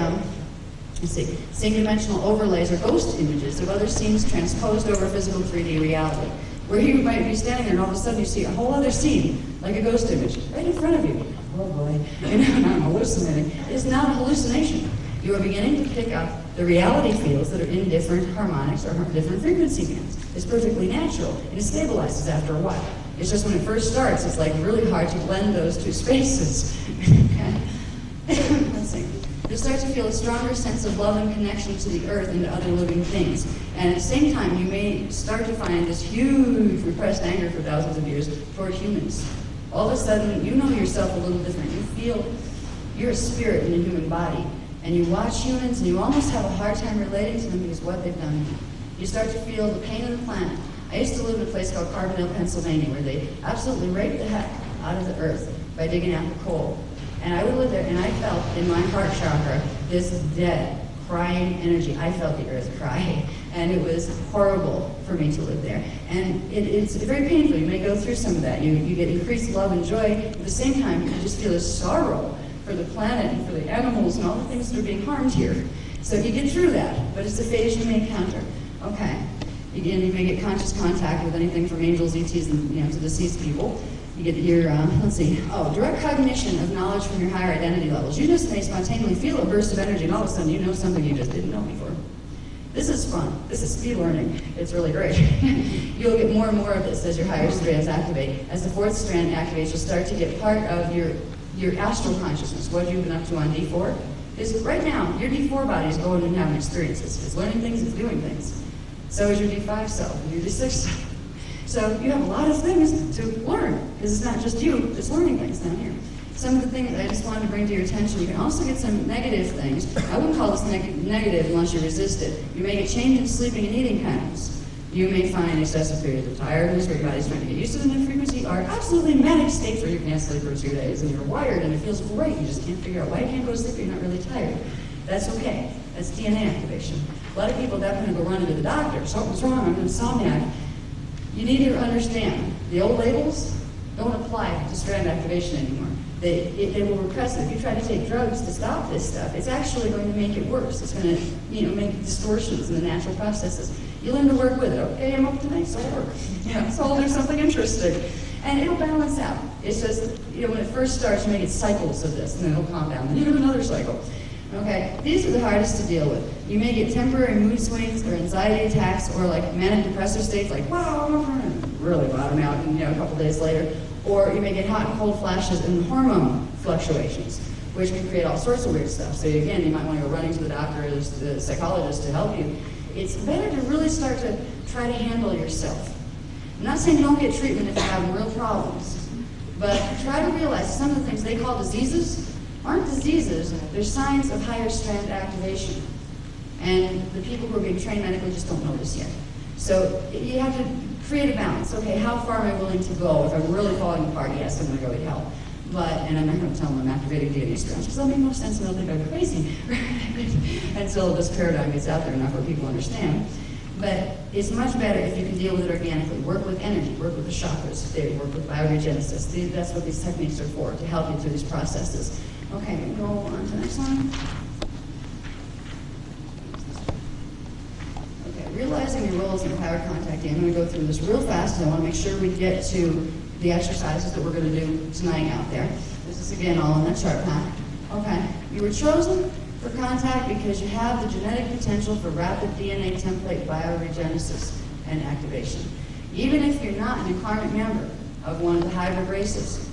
let's see, same-dimensional overlays or ghost images of other scenes transposed over physical 3D reality, where you might be standing there and all of a sudden you see a whole other scene, like a ghost image, right in front of you. Oh boy, I'm hallucinating. It's not a hallucination. You are beginning to pick up the reality fields that are in different harmonics or different frequency bands. It's perfectly natural, and it stabilizes after a while. It's just when it first starts, it's like really hard to blend those two spaces. Okay? Let's see. You'll start to feel a stronger sense of love and connection to the earth and to other living things. And at the same time, you may start to find this huge repressed anger for thousands of years toward humans. All of a sudden, you know yourself a little different. You feel you're a spirit in a human body. And you watch humans and you almost have a hard time relating to them because of what they've done to you. You start to feel the pain of the planet. I used to live in a place called Carbondale, Pennsylvania, where they absolutely raped the heck out of the earth by digging out the coal. And I would live there and I felt in my heart chakra this dead, crying energy. I felt the earth cry. And it was horrible for me to live there. And it's very painful. You may go through some of that. You get increased love and joy. At the same time, you just feel this sorrow for the planet and for the animals and all the things that are being harmed here. So you get through that, but it's a phase you may encounter. Okay. Again, you may get conscious contact with anything from angels, ETs, and to deceased people. You get your, let's see, direct cognition of knowledge from your higher identity levels. You just may spontaneously feel a burst of energy and all of a sudden you know something you just didn't know before. This is fun. This is speed learning. It's really great. You'll get more and more of this as your higher strands activate. As the fourth strand activates, you'll start to get part of your astral consciousness, what you've been up to on D4, is right now, your D4 body is going and having experiences. It's learning things, it's doing things. So is your D5 self, and your D6 self. So you have a lot of things to learn, because it's not just you, it's learning things down here. Some of the things I just wanted to bring to your attention, you can also get some negative things. I wouldn't call this negative unless you resist it. You may get change in sleeping and eating patterns. You may find excessive periods of tiredness where your body's trying to get used to the new frequency, or absolutely manic states where you can't sleep for 2 days and you're wired and it feels great. You just can't figure out why you can't go to sleep, you're not really tired. That's okay. That's DNA activation. A lot of people at that point go running to the doctor. Something's wrong, I'm an insomniac. You need to understand, the old labels don't apply to strand activation anymore. They will repress it. If you try to take drugs to stop this stuff, it's actually going to make it worse. It's going to, make distortions in the natural processes. You learn to work with it. Okay, I'm up tonight, so I'll work. So I'll do something interesting. And it'll balance out. It's just, when it first starts, you may get cycles of this, and then it'll calm down. Then you have another cycle. Okay, these are the hardest to deal with. You may get temporary mood swings or anxiety attacks or like manic depressive states, like, wow, really bottom out, and a couple days later. Or you may get hot and cold flashes and hormone fluctuations, which can create all sorts of weird stuff. So again, you might want to go running to the doctor or the psychologist to help you. It's better to really start to try to handle yourself. I'm not saying don't get treatment if you have real problems, but try to realize some of the things they call diseases aren't diseases, they're signs of higher strand activation. And the people who are being trained medically just don't know this yet. So you have to create a balance. Okay, how far am I willing to go? If I'm really falling apart, yes, I'm going to go get help. And I'm not going to tell them I'm activating DNA strands, because that'll make no sense and they'll think I'm crazy until this paradigm gets out there enough where people understand. But it's much better if you can deal with it organically. Work with energy, work with the chakras, work with bioregenesis. That's what these techniques are for, to help you through these processes. Okay, go on to the next one. Okay, realizing your roles in power contacting. I'm going to go through this real fast, and I want to make sure we get to the exercises that we're going to do tonight out there. This is again all in that chart pack. Okay, you were chosen for contact because you have the genetic potential for rapid DNA template bioregenesis and activation. Even if you're not an incarnate member of one of the hybrid races,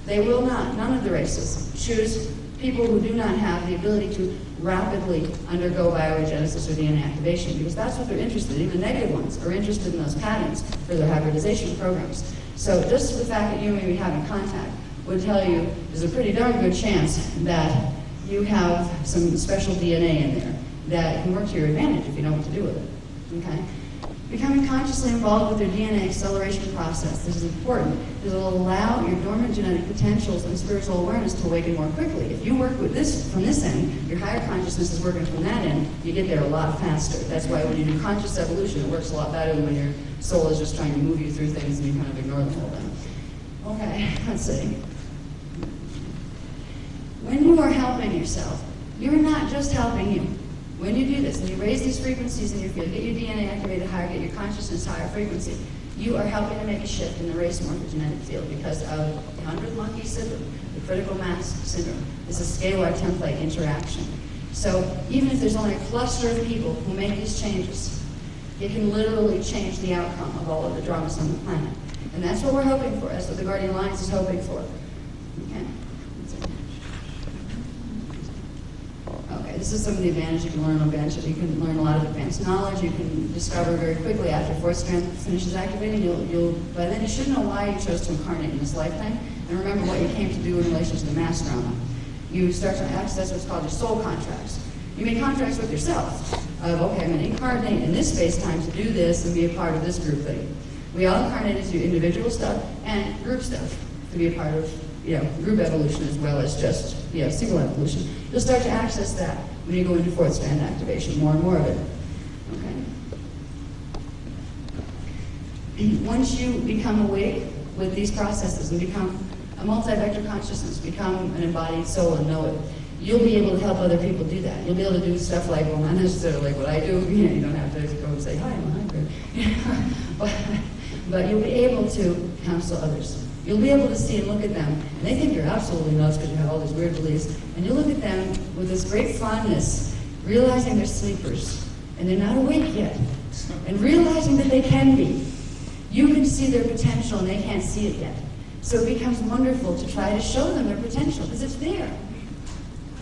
they will not, none of the races, choose people who do not have the ability to rapidly undergo bioregenesis or DNA activation, because that's what they're interested in. Even the negative ones are interested in those patterns for their hybridization programs. So just the fact that you may be having contact would tell you there's a pretty darn good chance that you have some special DNA in there that can work to your advantage if you know what to do with it. Okay? Becoming consciously involved with your DNA acceleration process. This is important because it will allow your dormant genetic potentials and spiritual awareness to awaken more quickly. If you work with this from this end, your higher consciousness is working from that end, you get there a lot faster. That's why when you do conscious evolution, it works a lot better than when your soul is just trying to move you through things and you kind of ignore the whole thing. Okay, let's see. When you are helping yourself, you're not just helping you. When you do this and you raise these frequencies in your field, get your DNA activated higher, get your consciousness higher frequency, you are helping to make a shift in the race morphogenetic field because of the 100 monkey syndrome, the critical mass syndrome. This is scalar template interaction. So even if there's only a cluster of people who make these changes, it can literally change the outcome of all of the dramas on the planet. And that's what we're hoping for. That's what the Guardian Alliance is hoping for. Okay. Okay, this is some of the advantages you can learn on bench. You can learn a lot of advanced knowledge. You can discover very quickly after fourth strand finishes activating. By then you should know why you chose to incarnate in this lifetime, and remember what you came to do in relation to the mass drama. You start to access what's called your soul contracts. You make contracts with yourself of, okay, I'm going to incarnate in this space-time to do this and be a part of this group thing. We all incarnated to do individual stuff and group stuff to be a part of, group evolution as well as just, single evolution. You'll start to access that when you go into fourth strand activation, more and more of it. Okay. Once you become awake with these processes and become a multi-vector consciousness, become an embodied soul and know it, you'll be able to help other people do that. You'll be able to do stuff like, well, not necessarily like what I do. You don't have to go and say, hi, I'm hungry. But you'll be able to counsel others. You'll be able to see and look at them, and they think you're absolutely nuts because you have all these weird beliefs, and you'll look at them with this great fondness, realizing they're sleepers, and they're not awake yet, and realizing that they can be. You can see their potential, and they can't see it yet. So it becomes wonderful to try to show them their potential, because it's there.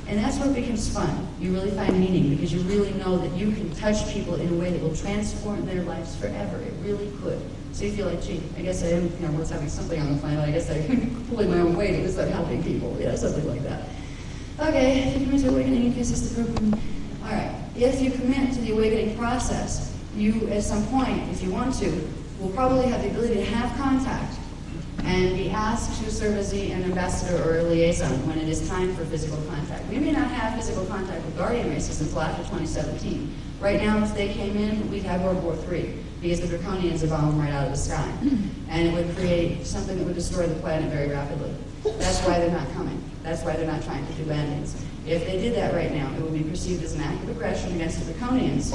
And that's where it becomes fun. You really find meaning because you really know that you can touch people in a way that will transform their lives forever. It really could. So you feel like, gee, I guess I am, was having something on the planet. I guess I'm pulling my own weight. At least I'm helping people. Something like that. Okay, if you commit to awakening, you can assist the group. All right. If you commit to the awakening process, you, at some point, if you want to, will probably have the ability to have contact and be asked to serve as an ambassador or a liaison when it is time for physical contact. We may not have physical contact with Guardian races until after 2017. Right now, if they came in, we'd have World War III because the Draconians have bombed right out of the sky. And it would create something that would destroy the planet very rapidly. That's why they're not coming. That's why they're not trying to do landings. If they did that right now, it would be perceived as an act of aggression against the Draconians.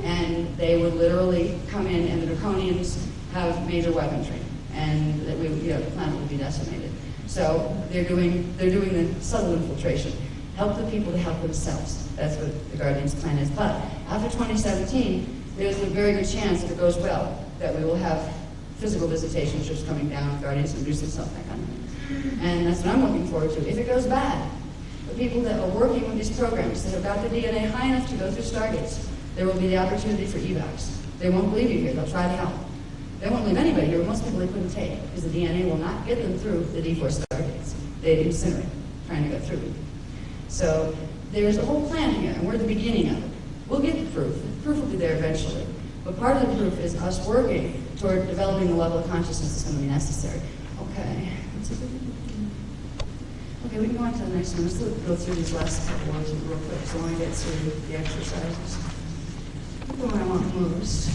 And they would literally come in and the Draconians have major weaponry. And that the planet would be decimated. So they're doing the subtle infiltration. Help the people to help themselves. That's what the Guardian's plan is. But after 2017, there's a very good chance, if it goes well, that we will have physical visitation ships coming down with Guardians and do some stuff, that kind of thing. And that's what I'm looking forward to. If it goes bad, the people that are working with these programs that have got the DNA high enough to go through Stargates, there will be the opportunity for evacs. They won't believe you here. They'll try to help. They won't leave anybody here. Most people they couldn't take because the DNA will not get them through the D4 Stargates. They incinerate, trying to go through. So there's a whole plan here, and we're at the beginning of it. We'll get the proof. The proof will be there eventually. But part of the proof is us working toward developing the level of consciousness that's going to be necessary. Okay. Okay, we can go on to the next one. Let's go through these last couple ones real quick so I want to get through the exercises. The one I want most.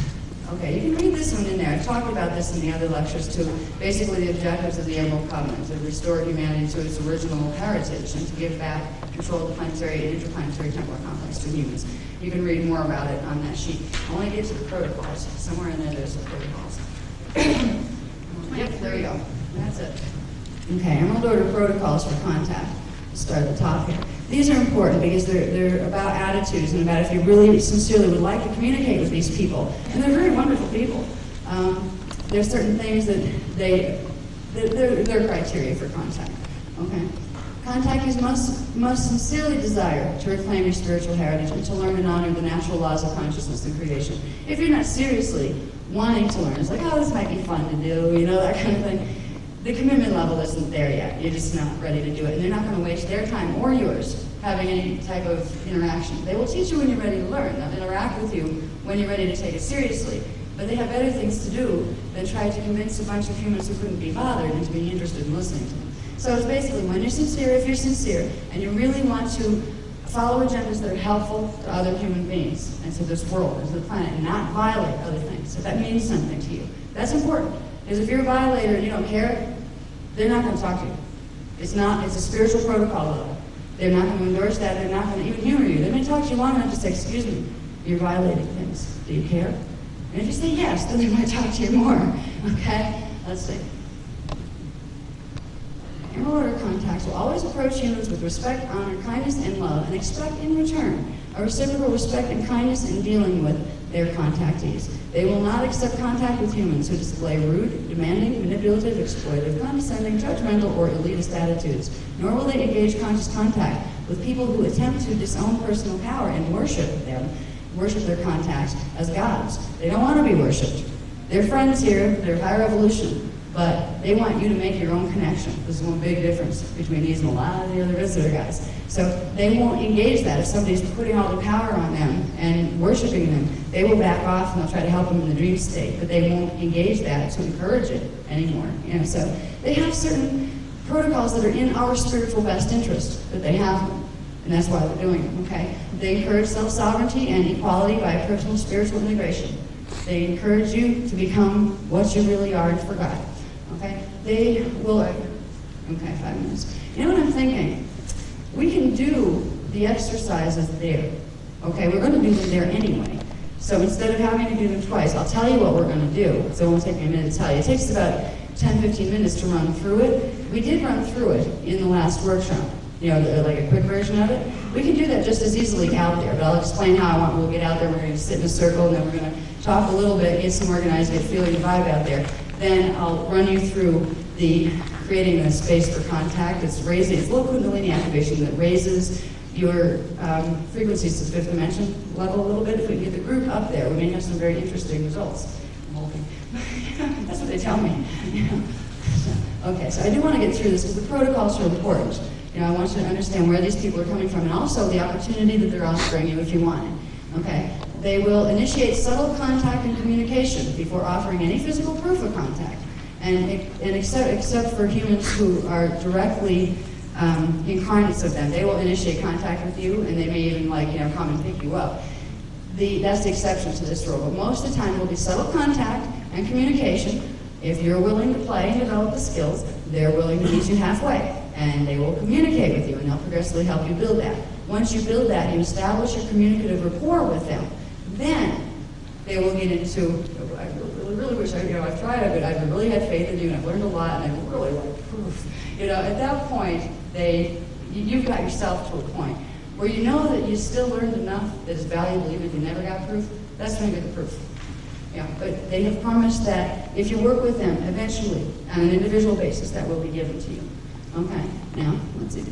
Okay, you can read this one in there. I talked about this in the other lectures too. Basically, the objectives of the Emerald Covenant, to restore humanity to its original heritage and to give back control of the planetary and interplanetary temporal complex to humans. You can read more about it on that sheet. I want to get to the protocols. Somewhere in there, there's the protocols. Yep, there you go. That's it. Okay, Emerald Order protocols for contact. We'll start at the top here. These are important because they're about attitudes and about if you really sincerely would like to communicate with these people. And they're very wonderful people. There's certain things that they're criteria for contact. Okay? Contact is must sincerely desire to reclaim your spiritual heritage and to learn and honor the natural laws of consciousness and creation. If you're not seriously wanting to learn, it's like, oh, this might be fun to do, that kind of thing. The commitment level isn't there yet. You're just not ready to do it. And they're not going to waste their time or yours having any type of interaction. They will teach you when you're ready to learn. They'll interact with you when you're ready to take it seriously. But they have better things to do than try to convince a bunch of humans who couldn't be bothered into being interested in listening to them. So it's basically when you're sincere, if you're sincere, and you really want to follow agendas that are helpful to other human beings and to this world and to the planet, and not violate other things. If that means something to you, that's important. Because if you're a violator and you don't care, they're not going to talk to you. It's a spiritual protocol level. They're not going to endorse that. They're not going to even humor you. They may talk to you long enough to say, excuse me, you're violating things. Do you care? And if you say yes, then they might talk to you more. Okay? Let's see. Animal order contacts will always approach humans with respect, honor, kindness, and love, and expect in return a reciprocal respect and kindness in dealing with their contactees. They will not accept contact with humans who display rude, demanding, manipulative, exploitive, condescending, judgmental, or elitist attitudes, nor will they engage conscious contact with people who attempt to disown personal power and worship their contacts as gods. They don't want to be worshipped. They're friends here, they're higher evolution, but they want you to make your own connection. This is one big difference between these and a lot of the other visitor guys. So they won't engage that. If somebody's putting all the power on them and worshiping them, they will back off and they'll try to help them in the dream state, but they won't engage that to encourage it anymore. So they have certain protocols that are in our spiritual best interest, that they have them, and that's why they're doing them, okay? They encourage self-sovereignty and equality by personal spiritual integration. They encourage you to become what you really are and for God. Okay? They will, okay, 5 minutes. You know what I'm thinking? We can do the exercises there. Okay, we're going to do them there anyway. So instead of having to do them twice, I'll tell you what we're going to do. So it won't take me a minute to tell you. It takes about 10, 15 minutes to run through it. We did run through it in the last workshop. Like a quick version of it. We can do that just as easily out there, but I'll explain how we'll get out there. We're going to sit in a circle, and then we're going to talk a little bit, get some organized, get feeling the vibe out there. Then I'll run you through creating a space for contact. It's low kundalini activation that raises your frequencies to the fifth dimension level a little bit. If we can get the group up there, we may have some very interesting results. I'm hoping. That's what they tell me. Okay, so I do want to get through this because the protocols are important. I want you to understand where these people are coming from and also the opportunity that they're offering you if you want it. Okay? They will initiate subtle contact and communication before offering any physical proof of contact. And except for humans who are directly incarnates of them, they will initiate contact with you, and they may even come and pick you up. That's the exception to this rule. But most of the time, it will be subtle contact and communication. If you're willing to play and develop the skills, they're willing to meet you halfway. And they will communicate with you, and they'll progressively help you build that. Once you build that, you establish a communicative rapport with them. Then they will get into, I really wish I've tried it, but I've really had faith in you, and I've learned a lot, and I really like proof. At that point, you've got yourself to a point where you know that you still learned enough that is valuable even if you never got proof. That's when you get the proof. But they have promised that if you work with them, eventually, on an individual basis, that will be given to you. Okay, now, let's see.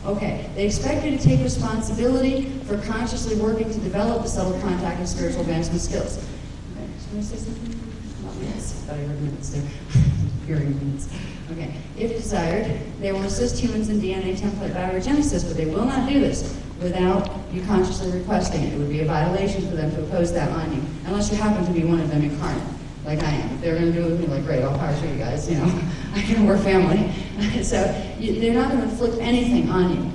Okay, they expect you to take responsibility for consciously working to develop the subtle contact and spiritual advancement skills. Okay, should I say something? Yes, I thought I heard minutes there. Hearing minutes. Okay, if desired, they will assist humans in DNA template biogenesis, but they will not do this without you consciously requesting it. It would be a violation for them to oppose that on you, unless you happen to be one of them incarnate. Like I am. If they're going to do it with me, like, great, I'll power through you guys, I can work family. So they're not going to inflict anything on you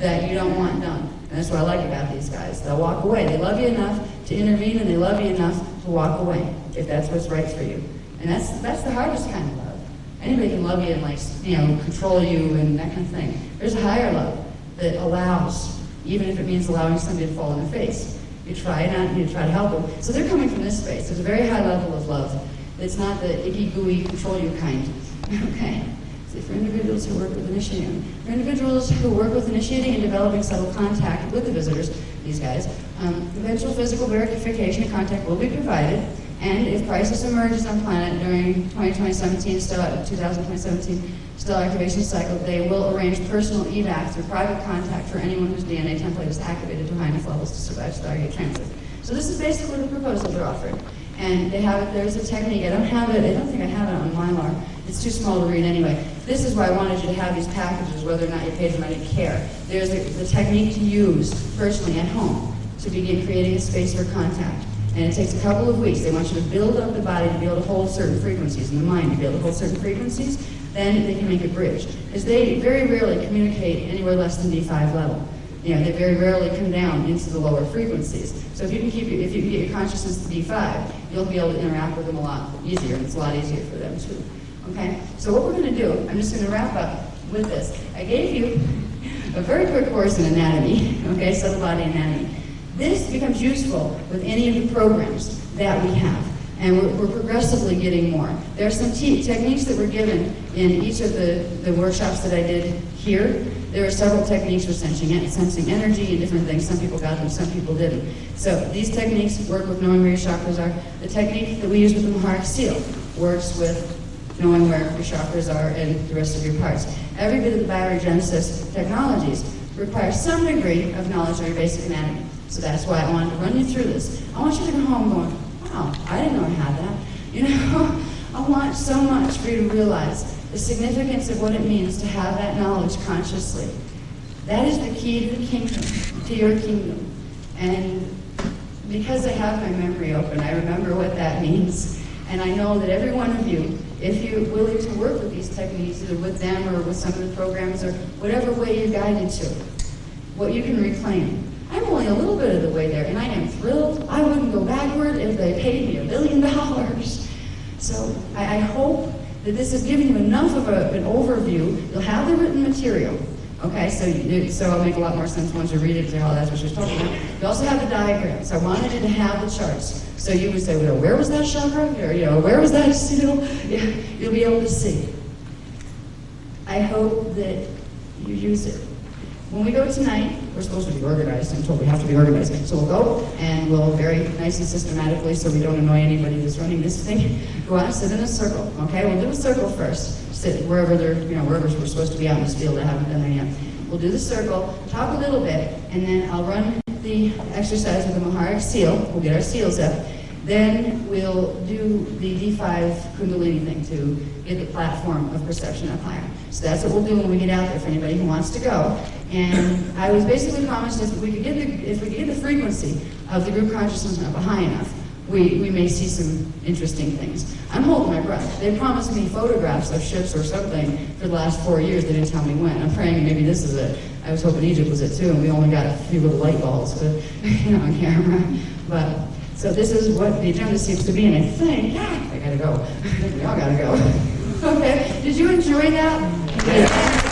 that you don't want done. And that's what I like about these guys. They'll walk away. They love you enough to intervene, and they love you enough to walk away, if that's what's right for you. And that's the hardest kind of love. Anybody can love you and control you and that kind of thing. There's a higher love that allows, even if it means allowing somebody to fall on their face. You try it out, you try to help them. So they're coming from this space. There's a very high level of love. It's not the icky, gooey, control you kind. Okay. So for individuals who work with initiating, and developing subtle contact with the visitors, these guys, eventual physical verification and contact will be provided. And if crisis emerges on planet during 2017 stellar activation cycle, they will arrange personal evac through private contact for anyone whose DNA template is activated to high enough levels to survive Stargate transit. So this is basically the proposal they're offering. And there's a technique, I don't think I have it on Mylar. It's too small to read anyway. This is why I wanted you to have these packages, whether or not you paid them, I didn't care. There's the technique to use personally at home to begin creating a space for contact. And it takes a couple of weeks. They want you to build up the body to be able to hold certain frequencies, and the mind to be able to hold certain frequencies. Then they can make a bridge. Because they very rarely communicate anywhere less than D5 level. You know, they very rarely come down into the lower frequencies. So if you can get your consciousness to D5, you'll be able to interact with them a lot easier, and it's a lot easier for them too. Okay? So what we're going to do, I'm just going to wrap up with this. I gave you a very quick course in anatomy, okay, subtle body anatomy. This becomes useful with any of the programs that we have, and we're progressively getting more. There are some techniques that were given in each of the workshops that I did here. There are several techniques for sensing energy and different things. Some people got them, some people didn't. So these techniques work with knowing where your chakras are. The technique that we use with the Maharic Seal works with knowing where your chakras are and the rest of your parts. Every bit of the bioregenesis technologies require some degree of knowledge of your basic anatomy. So that's why I wanted to run you through this. I want you to go home going, wow, I didn't know I had that. You know, I want so much for you to realize the significance of what it means to have that knowledge consciously. That is the key to the kingdom, to your kingdom. And because I have my memory open, I remember what that means. And I know that every one of you, if you're willing to work with these techniques, either with them or with some of the programs or whatever way you're guided to, what you can reclaim. I'm only a little bit of the way there, and I am thrilled. I wouldn't go backward if they paid me $1 billion. So I hope that this has given you enough of an overview. You'll have the written material. Okay, so it'll make a lot more sense once you read it and say, oh, that's what she's talking about. You also have the diagrams. I wanted you to have the charts. So you would say, well, where was that chakra? Or, you know, where was that seal? Yeah, you'll be able to see. I hope that you use it. When we go tonight, we're supposed to be organized. I'm told we have to be organized. So we'll go, and we'll very nice and systematically, so we don't annoy anybody that's running this thing, go out and sit in a circle. Okay, we'll do a circle first. Sit wherever wherever we're supposed to be out in this field. I haven't done that yet. We'll do the circle, talk a little bit, and then I'll run the exercise with the Maharic Seal. We'll get our seals up. Then we'll do the D5 Kundalini thing to get the platform of perception up higher. So that's what we'll do when we get out there for anybody who wants to go. And I was basically promised if we could get the frequency of the group consciousness up high enough, we may see some interesting things. I'm holding my breath. They promised me photographs of ships or something for the last 4 years. They didn't tell me when. I'm praying maybe this is it. I was hoping Egypt was it too, and we only got a few little light balls on camera. But so this is what the agenda seems to be, and I think, I gotta go. We all gotta go. Okay, did you enjoy that? Yeah.